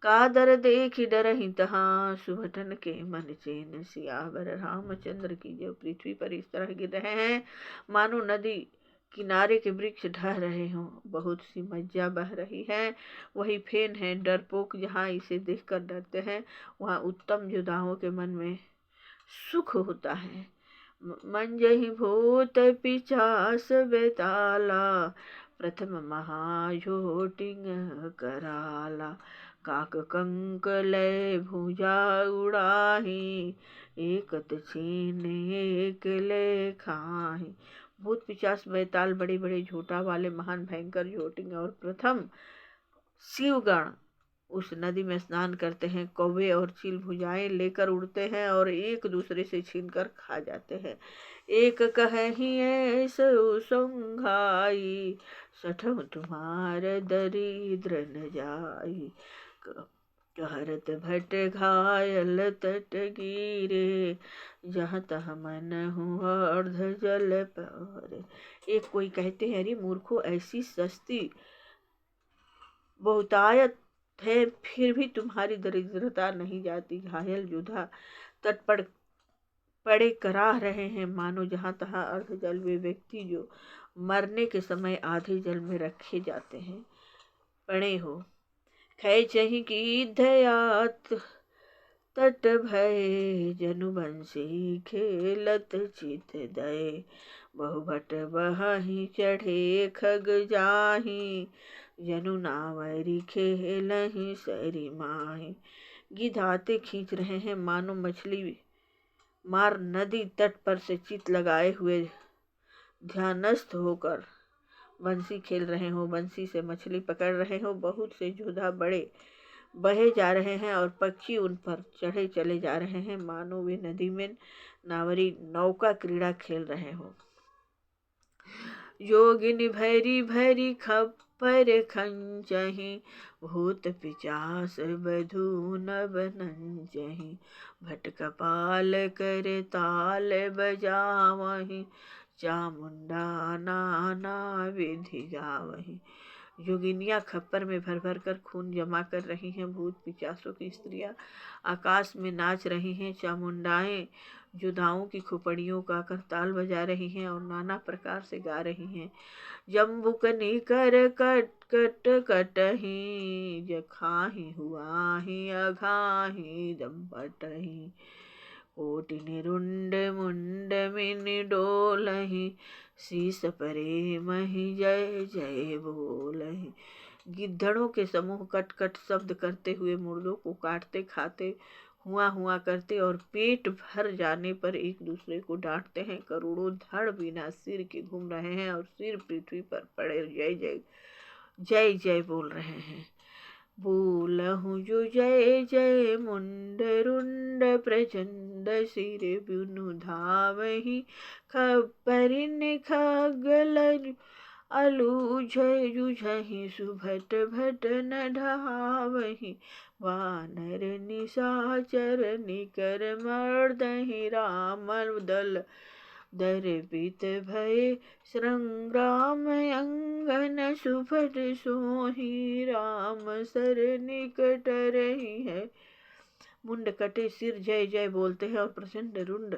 कादर देखि डरहि तहाँ, सुभटन के मन चैन। सियावर रामचंद्र की जो पृथ्वी पर इस तरह गिर रहे हैं मानो नदी किनारे के वृक्ष ढह रहे हों। बहुत सी मज्जा बह रही है, वही फेन है। डरपोक जहाँ इसे देखकर डरते हैं, वहाँ उत्तम योद्धाओं के मन में सुख होता है। मंजहि भूत पिचास बेताला, प्रथम महाझोटिंग कराला। काक कंक लय भुजा उड़ाही, एकत छीन एक ले खाही। भूत पिचास बैताल बड़े बड़े झोटा वाले महान भयंकर झोटिंग और प्रथम शिवगण उस नदी में स्नान करते हैं। कौवे और चील भुजाएं लेकर उड़ते हैं और एक दूसरे से छीनकर खा जाते हैं। एक कहीं ऐसो संघाई, सठम तुम्हार दरिद्र न जाई। कहरत भट घायल तट गिरे, जहाँ तह मन हुआ अर्ध जल पारे। एक कोई कहते हैं, अरे मूर्खो, ऐसी सस्ती बहुतायत है, फिर भी तुम्हारी दरिद्रता नहीं जाती। घायल योद्धा तट पर पड़े कराह रहे हैं, मानो जहाँ तहाँ अर्ध जल। वे व्यक्ति जो मरने के समय आधे जल में रखे जाते हैं, पड़े हो। खे चही की दयात तट भय, जनु बंसी खेलत चित दय। बहुभट बही चढ़े खग जाही, जनु नावरी खेलहि सरी माही। गिद्ध आते खींच रहे हैं, मानो मछली मार नदी तट पर से चित लगाए हुए ध्यानस्थ होकर बंसी खेल रहे हो, बंसी से मछली पकड़ रहे हो। बहुत से जोधा बड़े बहे जा रहे हैं और पक्षी उन पर चढ़े चले जा रहे हैं, मानो वे नदी में नावरी नौका क्रीड़ा खेल रहे हो। योगिनी भैरी भैरी खप्पर खंचही, भूत पिचास बधू नभ नंचही। भट कपाल कर ताल बजावही, चामुंडा नाना विधि गावही। योगिनियाँ खप्पर में भर भर कर खून जमा कर रही हैं। भूत पिचासों की स्त्रियाँ आकाश में नाच रही हैं। चामुंडाएं योद्धाओं की खोपड़ियों का करताल बजा रही हैं और नाना प्रकार से गा रही हैं। जम्बुकनी कर कट कट कटही, जखाही हुआही अघाही दम्पटही। कोटि निरुंड मुंड मिनि डोलही, शीस परे मही जय जय बोलही। गिद्धड़ों के समूह कट कट शब्द करते हुए मुर्दों को काटते खाते हुआ हुआ करते और पेट भर जाने पर एक दूसरे को डांटते हैं। करोड़ों धड़ बिना सिर के घूम रहे हैं और सिर पृथ्वी पर पड़े जय जय जय जय बोल रहे हैं। बोलहु जो जय जय, मुंड रुंड प्रचंड सिर बिनु धावही। खप्परिन खगल अलूझ जुझहि, सुभट भट न ढावही। वानर निशाचर निकर मर्दहि, राम दल दर्पित भय संग्राम अंगन। सुभट सोही राम सर निकट रही है। मुंड कटे सिर जय जय बोलते हैं और प्रचंड रुंड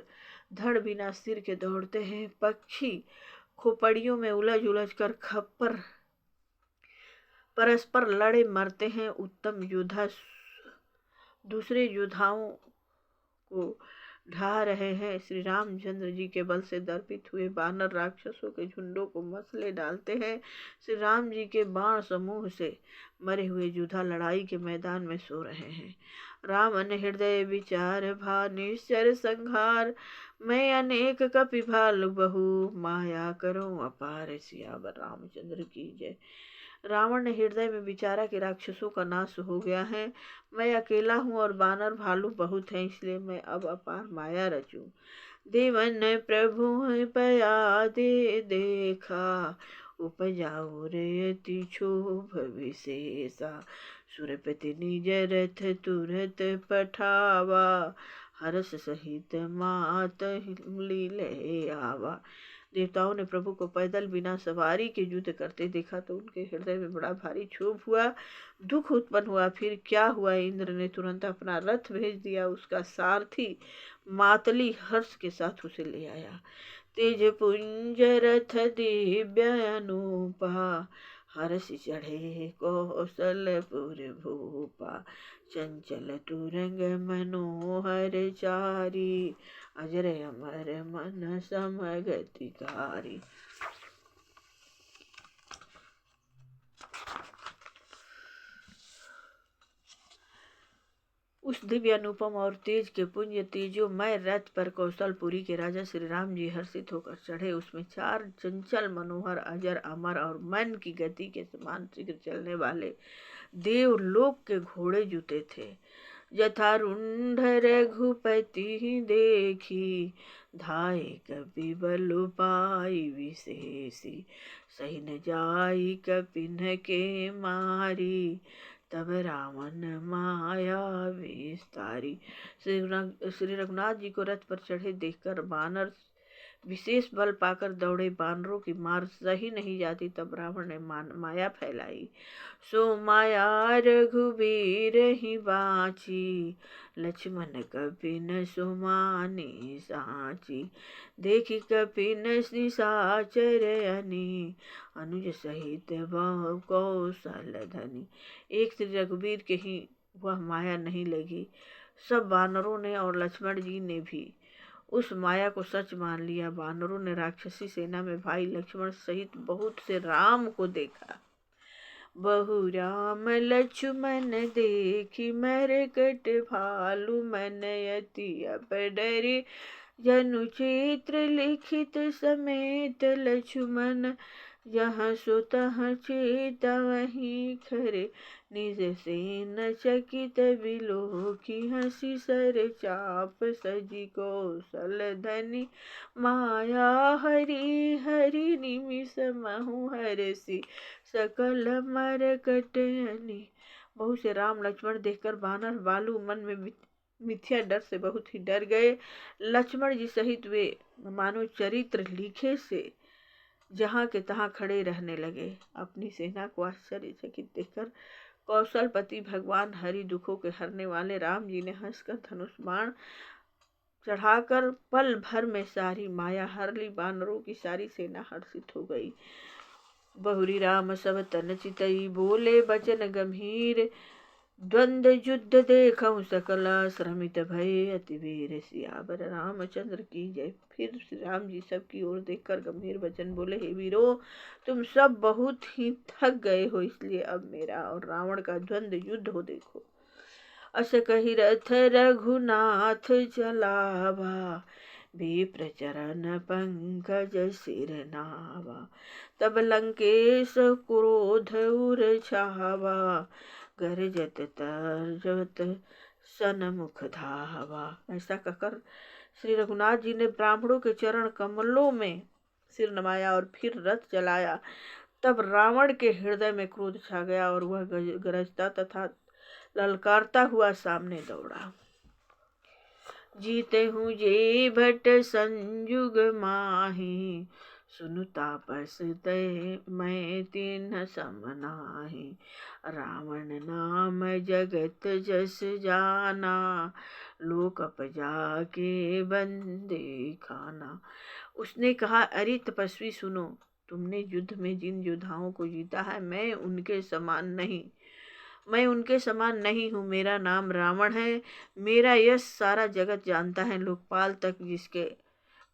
धड़ बिना सिर के दौड़ते हैं। पक्षी खोपड़ियों में उलझ उलझ कर खप्पर परस्पर लड़े मरते हैं। उत्तम योद्धा दूसरे योद्धाओं को ढा रहे हैं। श्री रामचंद्र जी के बल से दर्पित हुए बानर राक्षसों के झुंडों को मसले डालते हैं। श्री राम जी के बाण समूह से मरे हुए योद्धा लड़ाई के मैदान में सो रहे हैं। राम अन हृदय विचार भा निश्चर संहार, मैं अनेक कपि भालु बहु, माया करो अपार। सियावर रामचंद्र की जय। रावण ने हृदय में विचारा कि राक्षसों का नाश हो गया है, मैं अकेला हूँ और बानर भालू बहुत हैं, इसलिए मैं अब अपार माया रचूं। देवन प्रभु पया दे देखा, उपजाऊ रेति क्षोभ विशेषा। सुरपति निज रथ तुरत पठावा, हर्ष सहित मात ले आवा। देवताओं ने प्रभु को पैदल बिना सवारी के युद्ध करते देखा तो उनके हृदय में बड़ा भारी क्षोभ हुआ, दुख उत्पन्न हुआ। फिर क्या हुआ, इंद्र ने तुरंत अपना रथ भेज दिया। उसका सारथी मातली हर्ष के साथ उसे ले आया। तेज पुंज रथ दिव्य अनूपा, हर्ष चढ़े कौशलपुर भूपा, चंचल तुरंग मनोहर चारी, अजर अमर मन समगतिकारी। उस दिव्य अनुपम और तेज के पुंज तेजोमय रथ पर कौशलपुरी के राजा श्री राम जी हर्षित होकर चढ़े। उसमें 4 चंचल मनोहर अजर अमर और मन की गति के समान शीघ्र चलने वाले देवलोक के घोड़े जुते थे। जथारूढ़ रघुपति देखी, धाये कपि बल पाई विशेषी, सही न जाई कपिन के मारी, तब रावण माया विस्तारी। श्री रघुनाथ जी को रथ पर चढ़े देखकर वानर विशेष बल पाकर दौड़े। बानरों की मार सही नहीं जाती, तब रावण ने माया फैलाई। सो माया रघुबीर ही बाची, लक्ष्मण कपिन सुमानी साची, देखी कपिन निशाचर अनी, अनुज सहित बहु कौशल धनी। एक श्री रघुबीर के ही वह माया नहीं लगी। सब वानरों ने और लक्ष्मण जी ने भी उस माया को सच मान लिया। वानरों ने राक्षसी सेना में भाई लक्ष्मण सहित बहुत से राम को देखा। बहु राम लक्ष्मण देखी, मरकट भालु मन अति अपडरे, जनु चित्र लिखित समेत लक्ष्मण, जहाँ सो तहाँ चेता वहीं खरे, निज सेन चकित बिलोकी, हंसी सर चाप सजी कौशल धनी, माया हरि हरि निमिष महु हरसी, सकल मरकट अनी। बहुत से राम लक्ष्मण देखकर वानर बालू मन में मिथ्या डर से बहुत ही डर गए। लक्ष्मण जी सहित वे मानो चरित्र लिखे से जहाँ के तहाँ खड़े रहने लगे। अपनी सेना को आश्चर्यचकित देखकर कौशलपति भगवान हरि दुखों के हरने वाले राम जी ने हंसकर धनुष बाण चढ़ाकर पल भर में सारी माया हर ली। बानरों की सारी सेना हर्षित हो गई। बहुरी राम सब तन चितई, बोले बचन गंभीर, द्वंद युद्ध देखऊं सकला, श्रमित भय अति वीर, सियावर रामचंद्र की जय। फिर श्री राम जी सबकी ओर देखकर गंभीर वचन बोले, हे वीरो, तुम सब बहुत ही थक गए हो, इसलिए अब मेरा और रावण का द्वंद युद्ध हो देखो। अस कही रथ रघुनाथ चलावा, विप्र चरण पंकज सिर नावा, तब लंकेश क्रोध उर छावा, गरजत तर्जत सनमुख धावा। ऐसा कहकर श्री रघुनाथ जी ने ब्राह्मणों के चरण कमलों में सिर नवाया और फिर रथ चलाया। तब रावण के हृदय में क्रोध छा गया और वह गरजता तथा ललकारता हुआ सामने दौड़ा। जीते हूँ जे भट संयुग माही, सुनु तापस ते मैं तीन समनाही, रावण नाम जगत जस जाना, लोक अपजा के बंदी खाना। उसने कहा, अरे तपस्वी सुनो, तुमने युद्ध में जिन योद्धाओं को जीता है मैं उनके समान नहीं हूँ। मेरा नाम रावण है। मेरा यश सारा जगत जानता है। लोकपाल तक जिसके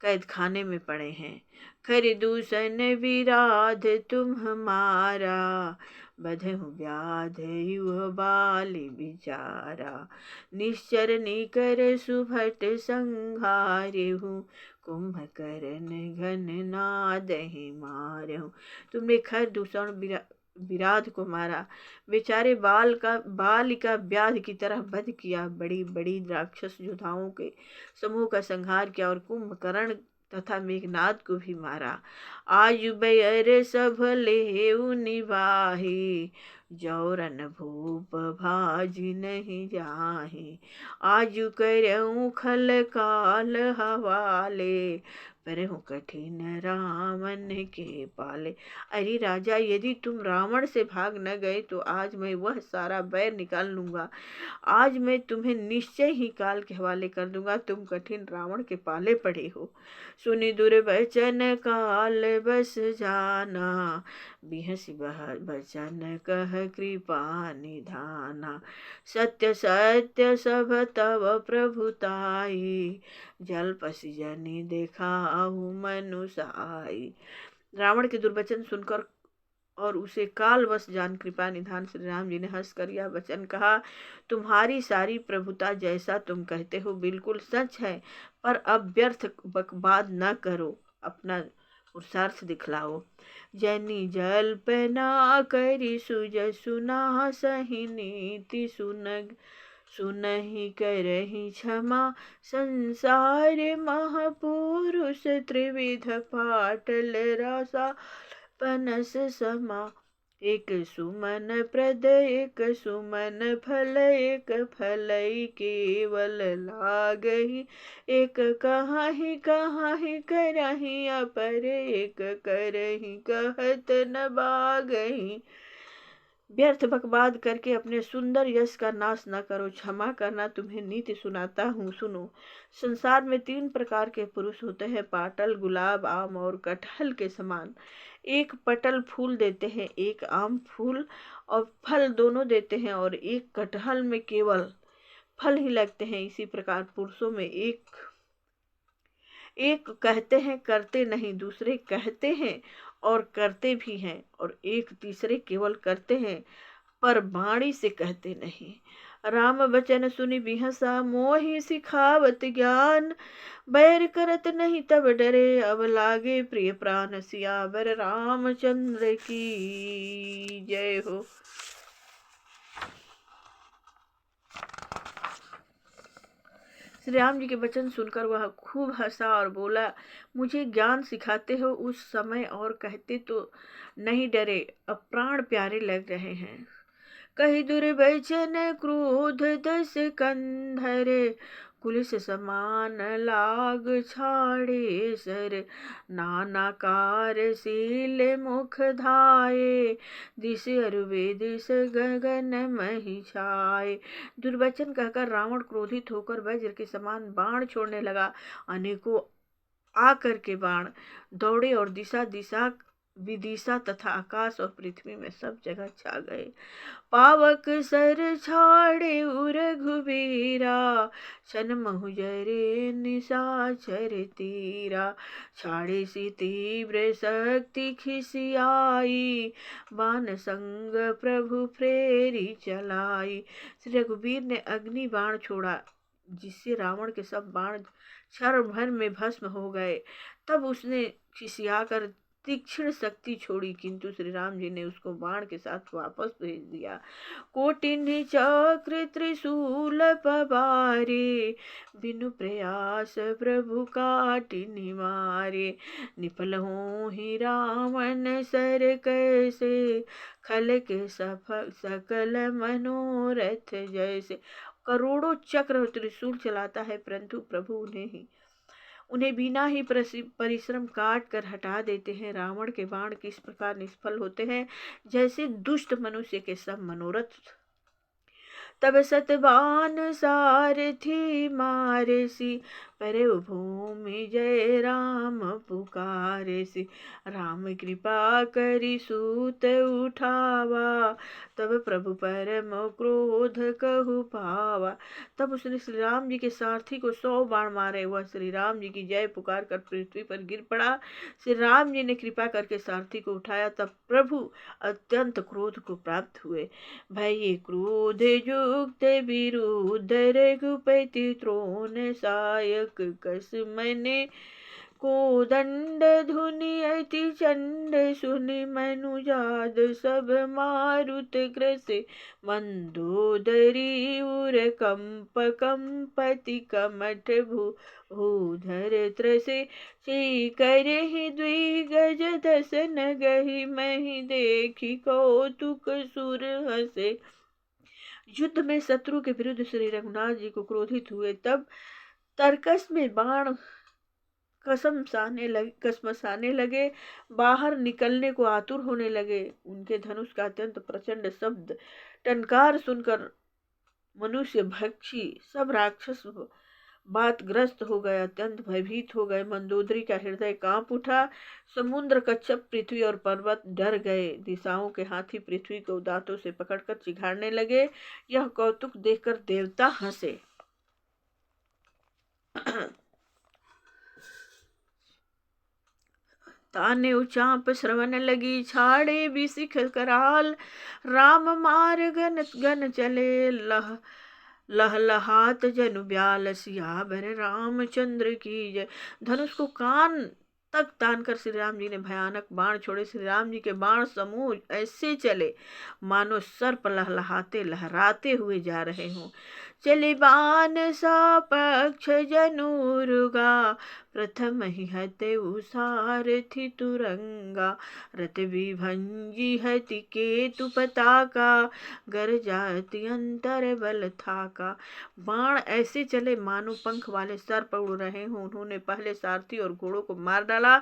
कैद खाने में पड़े हैं। खरि दूषण विराध तुम हमारा, बधहु व्याध युव बाली बिचारा, निश्चर निकर सुभट संहारेहु, कुंभकर्ण घन नादहि मारेहु। तुमने खर दूषण विराध को मारा, बेचारे बालिका व्याध की तरह वध किया, बड़ी बड़ी राक्षस योद्धाओं के समूह का संहार किया और कुंभकर्ण तथा मेघनाद को भी मारा। आयु बैर सब लेउ निभाही, जौरन भूप भाजी नहीं जाही, आजु करऊँ खल काल हवाले, परहु कठिन रावण के पाले। अरे राजा, यदि तुम रावण से भाग न गए तो आज मैं वह सारा बैर निकाल लूंगा। आज मैं तुम्हें निश्चय ही काल के हवाले कर दूंगा। तुम कठिन रावण के पाले पड़े हो। सुनि दुर्वचन काल बस जाना, बिहसी बचन कह कृपा निधाना। सत्य सत्य सब तव प्रभुताई, जलपसी जनि देखाहु मनुसाई। रावण के दुर्वचन सुनकर और उसे कालवश जान कृपा निधान श्री राम जी ने हंसकर यह वचन कहा, तुम्हारी सारी प्रभुता जैसा तुम कहते हो बिल्कुल सच है, पर अब व्यर्थ बकवाद न करो, अपना पुरुषार्थ दिखलाओ। जैनी जल्पना करी सुज सुना, सही नीति सुनहि करहि क्षमा। संसार महापुरुष त्रिविध पाटल रासा, पनस समा। एक सुमन प्रद एक सुमन फल, एक फलई केवल लागहि। एक कहाहि कहाहि करहि अपर, एक करहि कहत न बागहि। व्यर्थ बकवाद करके अपने सुंदर यश का नाश न करो, क्षमा करना, तुम्हें नीति सुनाता हूँ, सुनो। संसार में 3 प्रकार के पुरुष होते हैं, पाटल, गुलाब, आम और कटहल के समान। एक पटल फूल देते हैं, एक आम फूल और फल दोनों देते हैं, और एक कटहल में केवल फल ही लगते हैं। इसी प्रकार पुरुषों में एक कहते हैं करते नहीं, दूसरे कहते हैं और करते भी हैं, और एक तीसरे केवल करते हैं पर वाणी से कहते नहीं। राम बचन सुनि बिहसा, मोहि सिखावत ज्ञान। बैर करत नहीं तब डरे, अब लागे प्रिय प्राण। सियावर रामचंद्र की जय हो। श्री राम जी के वचन सुनकर वह खूब हंसा और बोला, मुझे ज्ञान सिखाते हो उस समय और कहते तो नहीं डरे, अब प्राण प्यारे लग रहे हैं। कही दुर्वचन क्रोध दस कंधर, कुलिस समान लाग छाड़े सर। नानाकार शील मुख धाये, दिस अरुवे दिस गगन मही छाए। दुर्वचन कहकर रावण क्रोधित होकर वज्र के समान बाण छोड़ने लगा। अनेकों आकर के बाण दौड़े और दिशा दिशा विदिशा तथा आकाश और पृथ्वी में सब जगह छा गए। पावक सर छाड़े उर घुबीरा, छन महु जरे निशाचर तीरा। छाड़े सी तीव्र शक्ति खिसियाई, बाण संग प्रभु प्रेरी चलाई। श्री रघुवीर ने अग्नि बाण छोड़ा, जिससे रावण के सब बाण क्षण भर में भस्म हो गए। तब उसने खिसियाकर तीक्ष्ण शक्ति छोड़ी, किंतु श्री राम जी ने उसको बाण के साथ वापस भेज दिया। कोटिन्हि चक्र त्रिशूल पबारे, बिनु प्रयास प्रभु काटिन्हि मारे। निफल होहि रावण सर कैसे, खल के सकल मनोरथ जैसे। करोड़ों चक्र त्रिशूल चलाता है, परंतु प्रभु उन्हें बिना ही परिश्रम काट कर हटा देते हैं। रावण के बाण किस प्रकार निष्फल होते हैं, जैसे दुष्ट मनुष्य के सब मनोरथ। तब सतबान सारथी मारेसी, परे भूमि जय राम पुकारेसी। राम कृपा करि सूत उठावा, तब प्रभु परम क्रोध कहु पावा। तब उसने श्री राम जी के सारथी को 100 बाण मारे। वह श्री राम जी की जय पुकार कर पृथ्वी पर गिर पड़ा। श्री राम जी ने कृपा करके सारथी को उठाया, तब प्रभु अत्यंत क्रोध को प्राप्त हुए। भय क्रोध युक्त विरुद्ध, रघुपति त्रोण सायक कस मने। कोदंड धुनि अति चंड सुनि, मनुजाद सब मारुत ग्रसे। मंदोदरी उर कंप कंपति, कमठ भूधर त्रसे। श्री करहि द्विगज दसन गहि, मही देखी कौतुक सुर हसे। युद्ध में शत्रु के विरुद्ध श्री रघुनाथ जी को क्रोधित हुए, तब तर्कस में बाण कसमसाने लगे, बाहर निकलने को आतुर होने लगे। उनके धनुष का अत्यंत प्रचंड शब्द टनकार सुनकर मनुष्य भक्षी सब राक्षस बातग्रस्त हो गए, अत्यंत भयभीत हो गए। मंदोदरी का हृदय कांप उठा। समुद्र, कच्छप, पृथ्वी और पर्वत डर गए। दिशाओं के हाथी पृथ्वी को दांतों से पकड़कर चिघाड़ने लगे। यह कौतुक देखकर देवता हंसे। ताने उचांप श्रवण लगी, छाड़े बिसिख कराल। राम मार गन गन चले, लह लहलहात जनु ब्याल। सियावर रामचंद्र की जय। धनुष को कान तक तान कर श्री राम जी ने भयानक बाण छोड़े। श्री राम जी के बाण समूह ऐसे चले मानो सर्प लहलहाते लहराते हुए जा रहे हों। चले बाण सा पक्ष जनुरुगा, प्रथम ही हते सारथि तुरंगा। रत विभंजी हति केतु पताका, गरजाति अंतर बल थाका। बाण ऐसे चले मानो पंख वाले सर्प उड़ रहे हों। उन्होंने पहले सारथी और घोड़ों को मार डाला,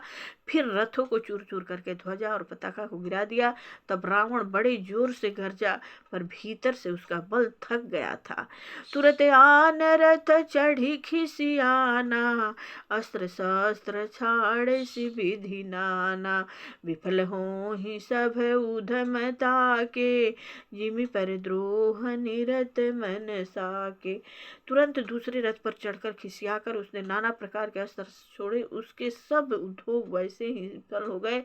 फिर रथों को चूर चूर करके ध्वजा और पताका को गिरा दिया। तब रावण बड़े जोर से गरजा, पर भीतर से उसका बल थक गया था। तुरत आन रथ चढ़ी खिसियाना, अस्त्र शस्त्र छाड़ सि विधि नाना। विफल हो ही सब उधम ताके, जिमि पर द्रोह निरत मन साके। तुरंत दूसरे रथ पर चढ़कर खिसियाकर उसने नाना प्रकार के अस्त्र छोड़े। उसके सब उद्योग वैसे ही विफल हो गए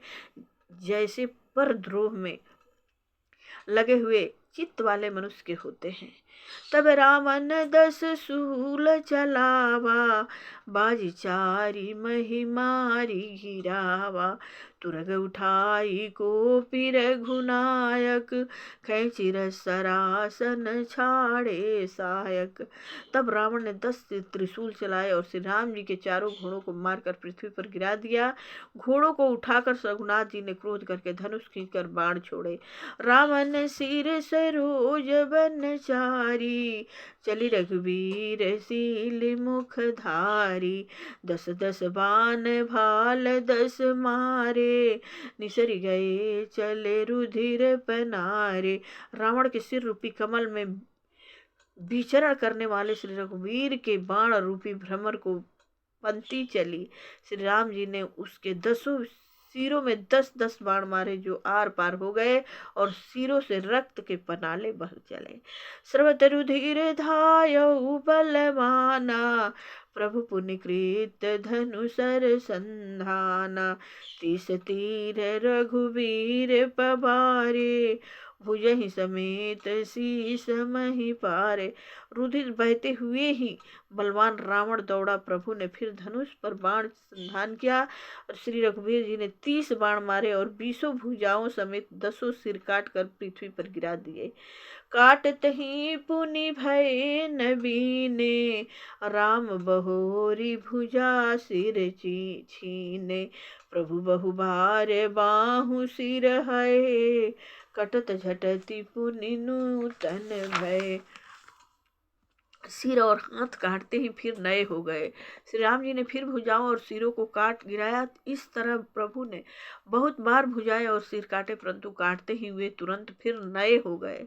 जैसे परद्रोह में लगे हुए चित्त वाले मनुष्य के होते हैं। तब रावण 10 सूल चलावा, बाजी चारी मही मारी गिरावा। तुरग उठाई कोपि रघुनायक, खैंचि सरासन छाड़े सायक। तब रावण ने 10 त्रिशूल चलाए और श्री राम जी के चारों घोड़ों को मारकर पृथ्वी पर गिरा दिया। घोड़ों को उठाकर रघुनाथ जी ने क्रोध करके धनुष खींचकर बाण छोड़े। रावण सिर सरोज बन चारी, चली रघुवीर शील मुख धारी। 10 10 बाण भाल 10 मारे, निसर गए चले रुधिर पनारे। रावण के सिर रूपी कमल में विचरण करने वाले श्री रघुवीर के बाण रूपी भ्रमर को पंक्ति चली। श्री राम जी ने उसके 10 सिरों में 10-10 बाण मारे, जो आर पार हो गए और सिरों से रक्त के पनाले बह चले। सर्वत रुधिर धायउ बलवाना, प्रभु पुनिकृत धनुसर संधाना। 30 तीर रघुवीर पबारे, भुजहि समेत शीस मही पारे। रुधिर बहते हुए ही बलवान रावण दौड़ा। प्रभु ने फिर धनुष पर बाण संधान किया और श्री रघुवीर जी ने 30 बाण मारे और 20 भुजाओं समेत 10 सिर काट कर पृथ्वी पर गिरा दिए। काटत ही पुनि भय नबीने, राम बहोरी भुजा सिर छीने। प्रभु बहुबार बाहु सिर है, कटत झटति पुनि नूतन भय। सिर और हाथ काटते ही फिर नए हो गए। श्री राम जी ने फिर भुजाओं और सिरों को काट गिराया। इस तरह प्रभु ने बहुत बार भुजाएं और सिर काटे, परंतु काटते ही वे तुरंत फिर नए हो गए।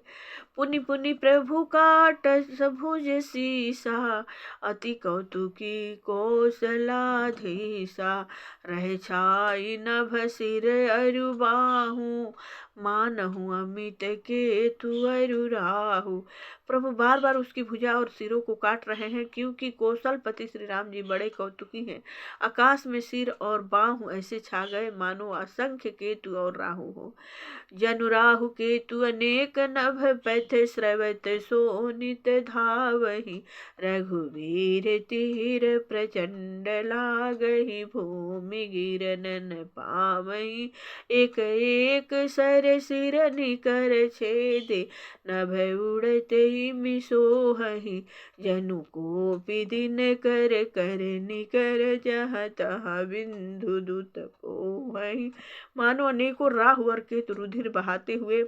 पुनि पुनि प्रभु काट भुज सीसा, अति कौतुकी कौशलाधीसा। रहे छाई नभ सिर अरु बाहु, मानहु अमित केतु अरु राहु। प्रभु बार बार उसकी भुजा और सिरों को काट रहे हैं, क्योंकि कौशलपति श्री राम जी बड़े कौतुकी हैं। आकाश में सिर और बाहु ऐसे छा गए मानो असंख्य केतु और राहु हो। जनु राहु केतु अनेक नभ पैथ, स्रवत सोनित धावहि। रघुवीर तीर प्रचंड लागहि, भूमि गिरनन पावहि। एक एक सर सिर निकर छेदे, नभ उड़ते मिसोहहि। जनु कोपि दिन कर कर निकर, जहाँ तहाँ बिंदु दूत पोहहि। मानो अनेकों राहु और केतु रुधिर बहाते हुए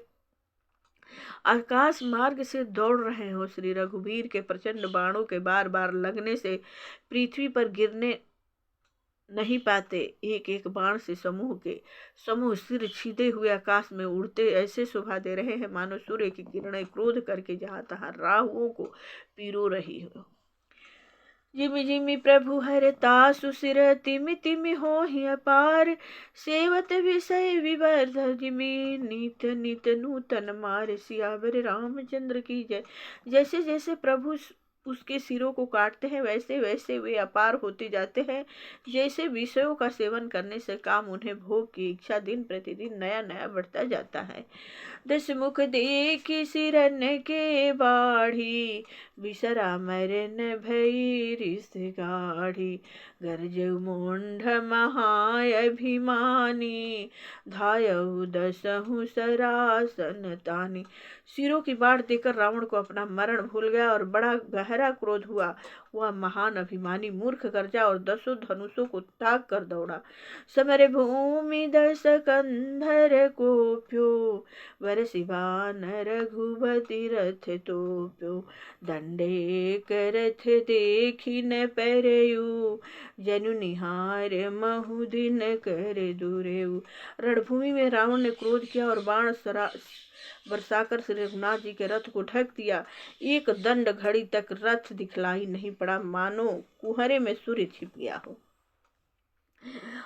आकाश मार्ग से दौड़ रहे हो। श्री रघुवीर के प्रचंड बाणों के बार बार लगने से पृथ्वी पर गिरने नहीं पाते। एक एक बाण से समूह सिर छीदे हुए आकाश में उड़ते ऐसे शोभा दे रहे हैं मानो सूर्य की किरणें क्रोध करके जहाँ तहाँ राहुओं को पीरो रही हो। जिमि जिमि प्रभु हरता सुसिर तिमि तिमि होहि अपार। सेवत विषय विवर्ध जिमि नित नित नूतन मार। सियावर रामचंद्र की जय। जैसे जैसे प्रभु उसके सिरों को काटते हैं वैसे वैसे वे अपार होते जाते हैं। जैसे विषयों का सेवन करने से काम उन्हें भोग की इच्छा दिन प्रतिदिन नया नया बढ़ता जाता है। दस मुख देखी सिरन के बाढ़ी। बिसरा मरन भई रिस गाढ़ी। गरजऊ मोंढ महाअभिमानी। धायऊ दसहु सरासन तानी। सिरों की बाढ़ देकर रावण को अपना मरण भूल गया और बड़ा गहरा क्रोध हुआ। वह महान अभिमानी मूर्ख गरजा और 10 धनुषों को त्याग कर दौड़ा। समर भूमि 10 कंधर कोप्यो। वरसि बान रघुपति रथ तोप्यो। दंडे एक रथ देखी न परयु। जनु निहार महुदिन कर दुरेऊ। रणभूमि में रावण ने क्रोध किया और बाण बरसाकर श्री रघुनाथ जी के रथ को ढक दिया। एक दंड घड़ी तक रथ दिखलाई नहीं पड़ा, मानो कुहरे में सूर्य छिप गया हो।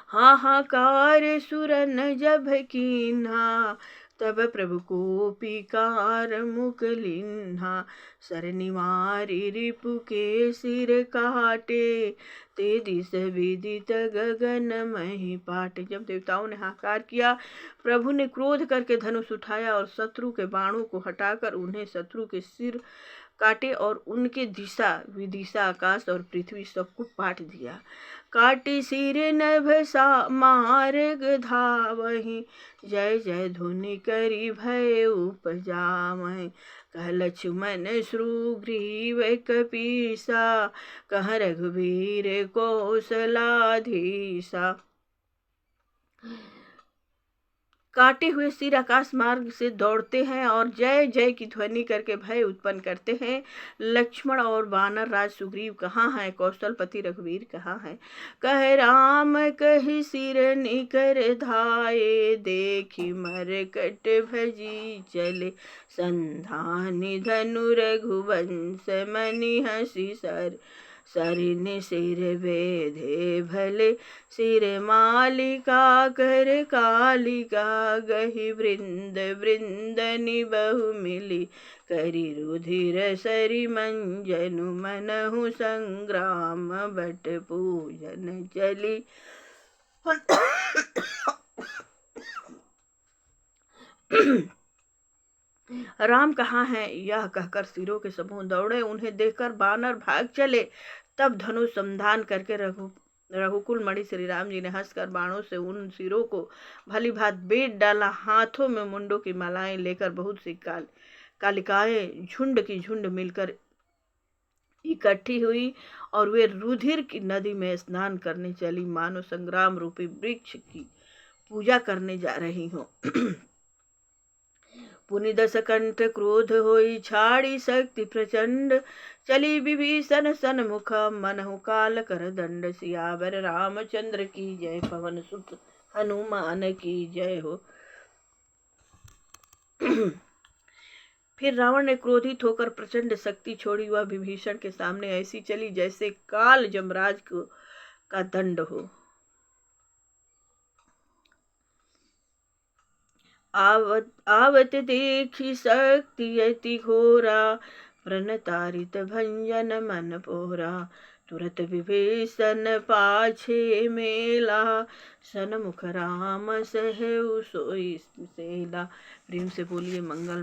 हाहाकार सुरन जब कीन्हा। तब प्रभु को पिकार मुख लिन्हा। सरनि मारी रिपु के सिर काटे। ते दिस विदित गगन मही पाटे। जब देवताओं ने हाहाकार किया, प्रभु ने क्रोध करके धनुष उठाया और शत्रु के बाणों को हटाकर उन्हें शत्रु के सिर काटे और उनके दिशा विदिशा आकाश और पृथ्वी सबको पाट दिया। काटी सिर नभ मार्ग धावहि। जय जय धुनि करी भय उपजावहि। कह लक्ष्मण सुग्रीव कपीसा। कह रघुवीर कौशलाधीसा। काटे हुए सिर आकाश मार्ग से दौड़ते हैं और जय जय की ध्वनि करके भय उत्पन्न करते हैं। लक्ष्मण और वानर राज सुग्रीव कहाँ हैं? कौशलपति रघुवीर कहाँ हैं? कह राम कहि सिर निकर धाये। देखी मरकट भजी चले संधानि। धनु रघुवंश मनि हंसी सर। सरिनि सिर बेधे भले सिर मालिका। कर कालिका गही वृंद वृंदनि बहु मिली। करि रुधिर सरि मंजनु मनहु संग्राम। बट पूजन चली। राम कहाँ हैं? यह कहकर सिरों के समूह दौड़े। उन्हें देखकर बानर भाग चले। तब धनुष संधान करके रघुकुल मणि श्री राम जी ने हंसकर बाणों से उन सिरों को भली भांत बेट डाला। हाथों में मुंडों की मालाएं लेकर बहुत सी कालिकाएं झुंड की झुंड मिलकर इकट्ठी हुई और वे रुधिर की नदी में स्नान करने चली, मानो संग्राम रूपी वृक्ष की पूजा करने जा रही हो। पुनि 10 कंठ क्रोध होई। छाड़ी शक्ति प्रचंड। चली विभीषण सन्मुख। मनहु काल कर दंड। सियावर रामचंद्र की जय। पवन सुत हनुमान की जय हो। फिर रावण ने क्रोधित होकर प्रचंड शक्ति छोड़ी। वह विभीषण के सामने ऐसी चली जैसे काल जमराज का दंड हो। आवत देखी शक्ति अति घोरा। प्रणतारित भंजन मन पोरा। तुरत विभीषण पाछे मेला। सन्मुख राम सहु सोई सेला। प्रेम से बोलिए मंगल।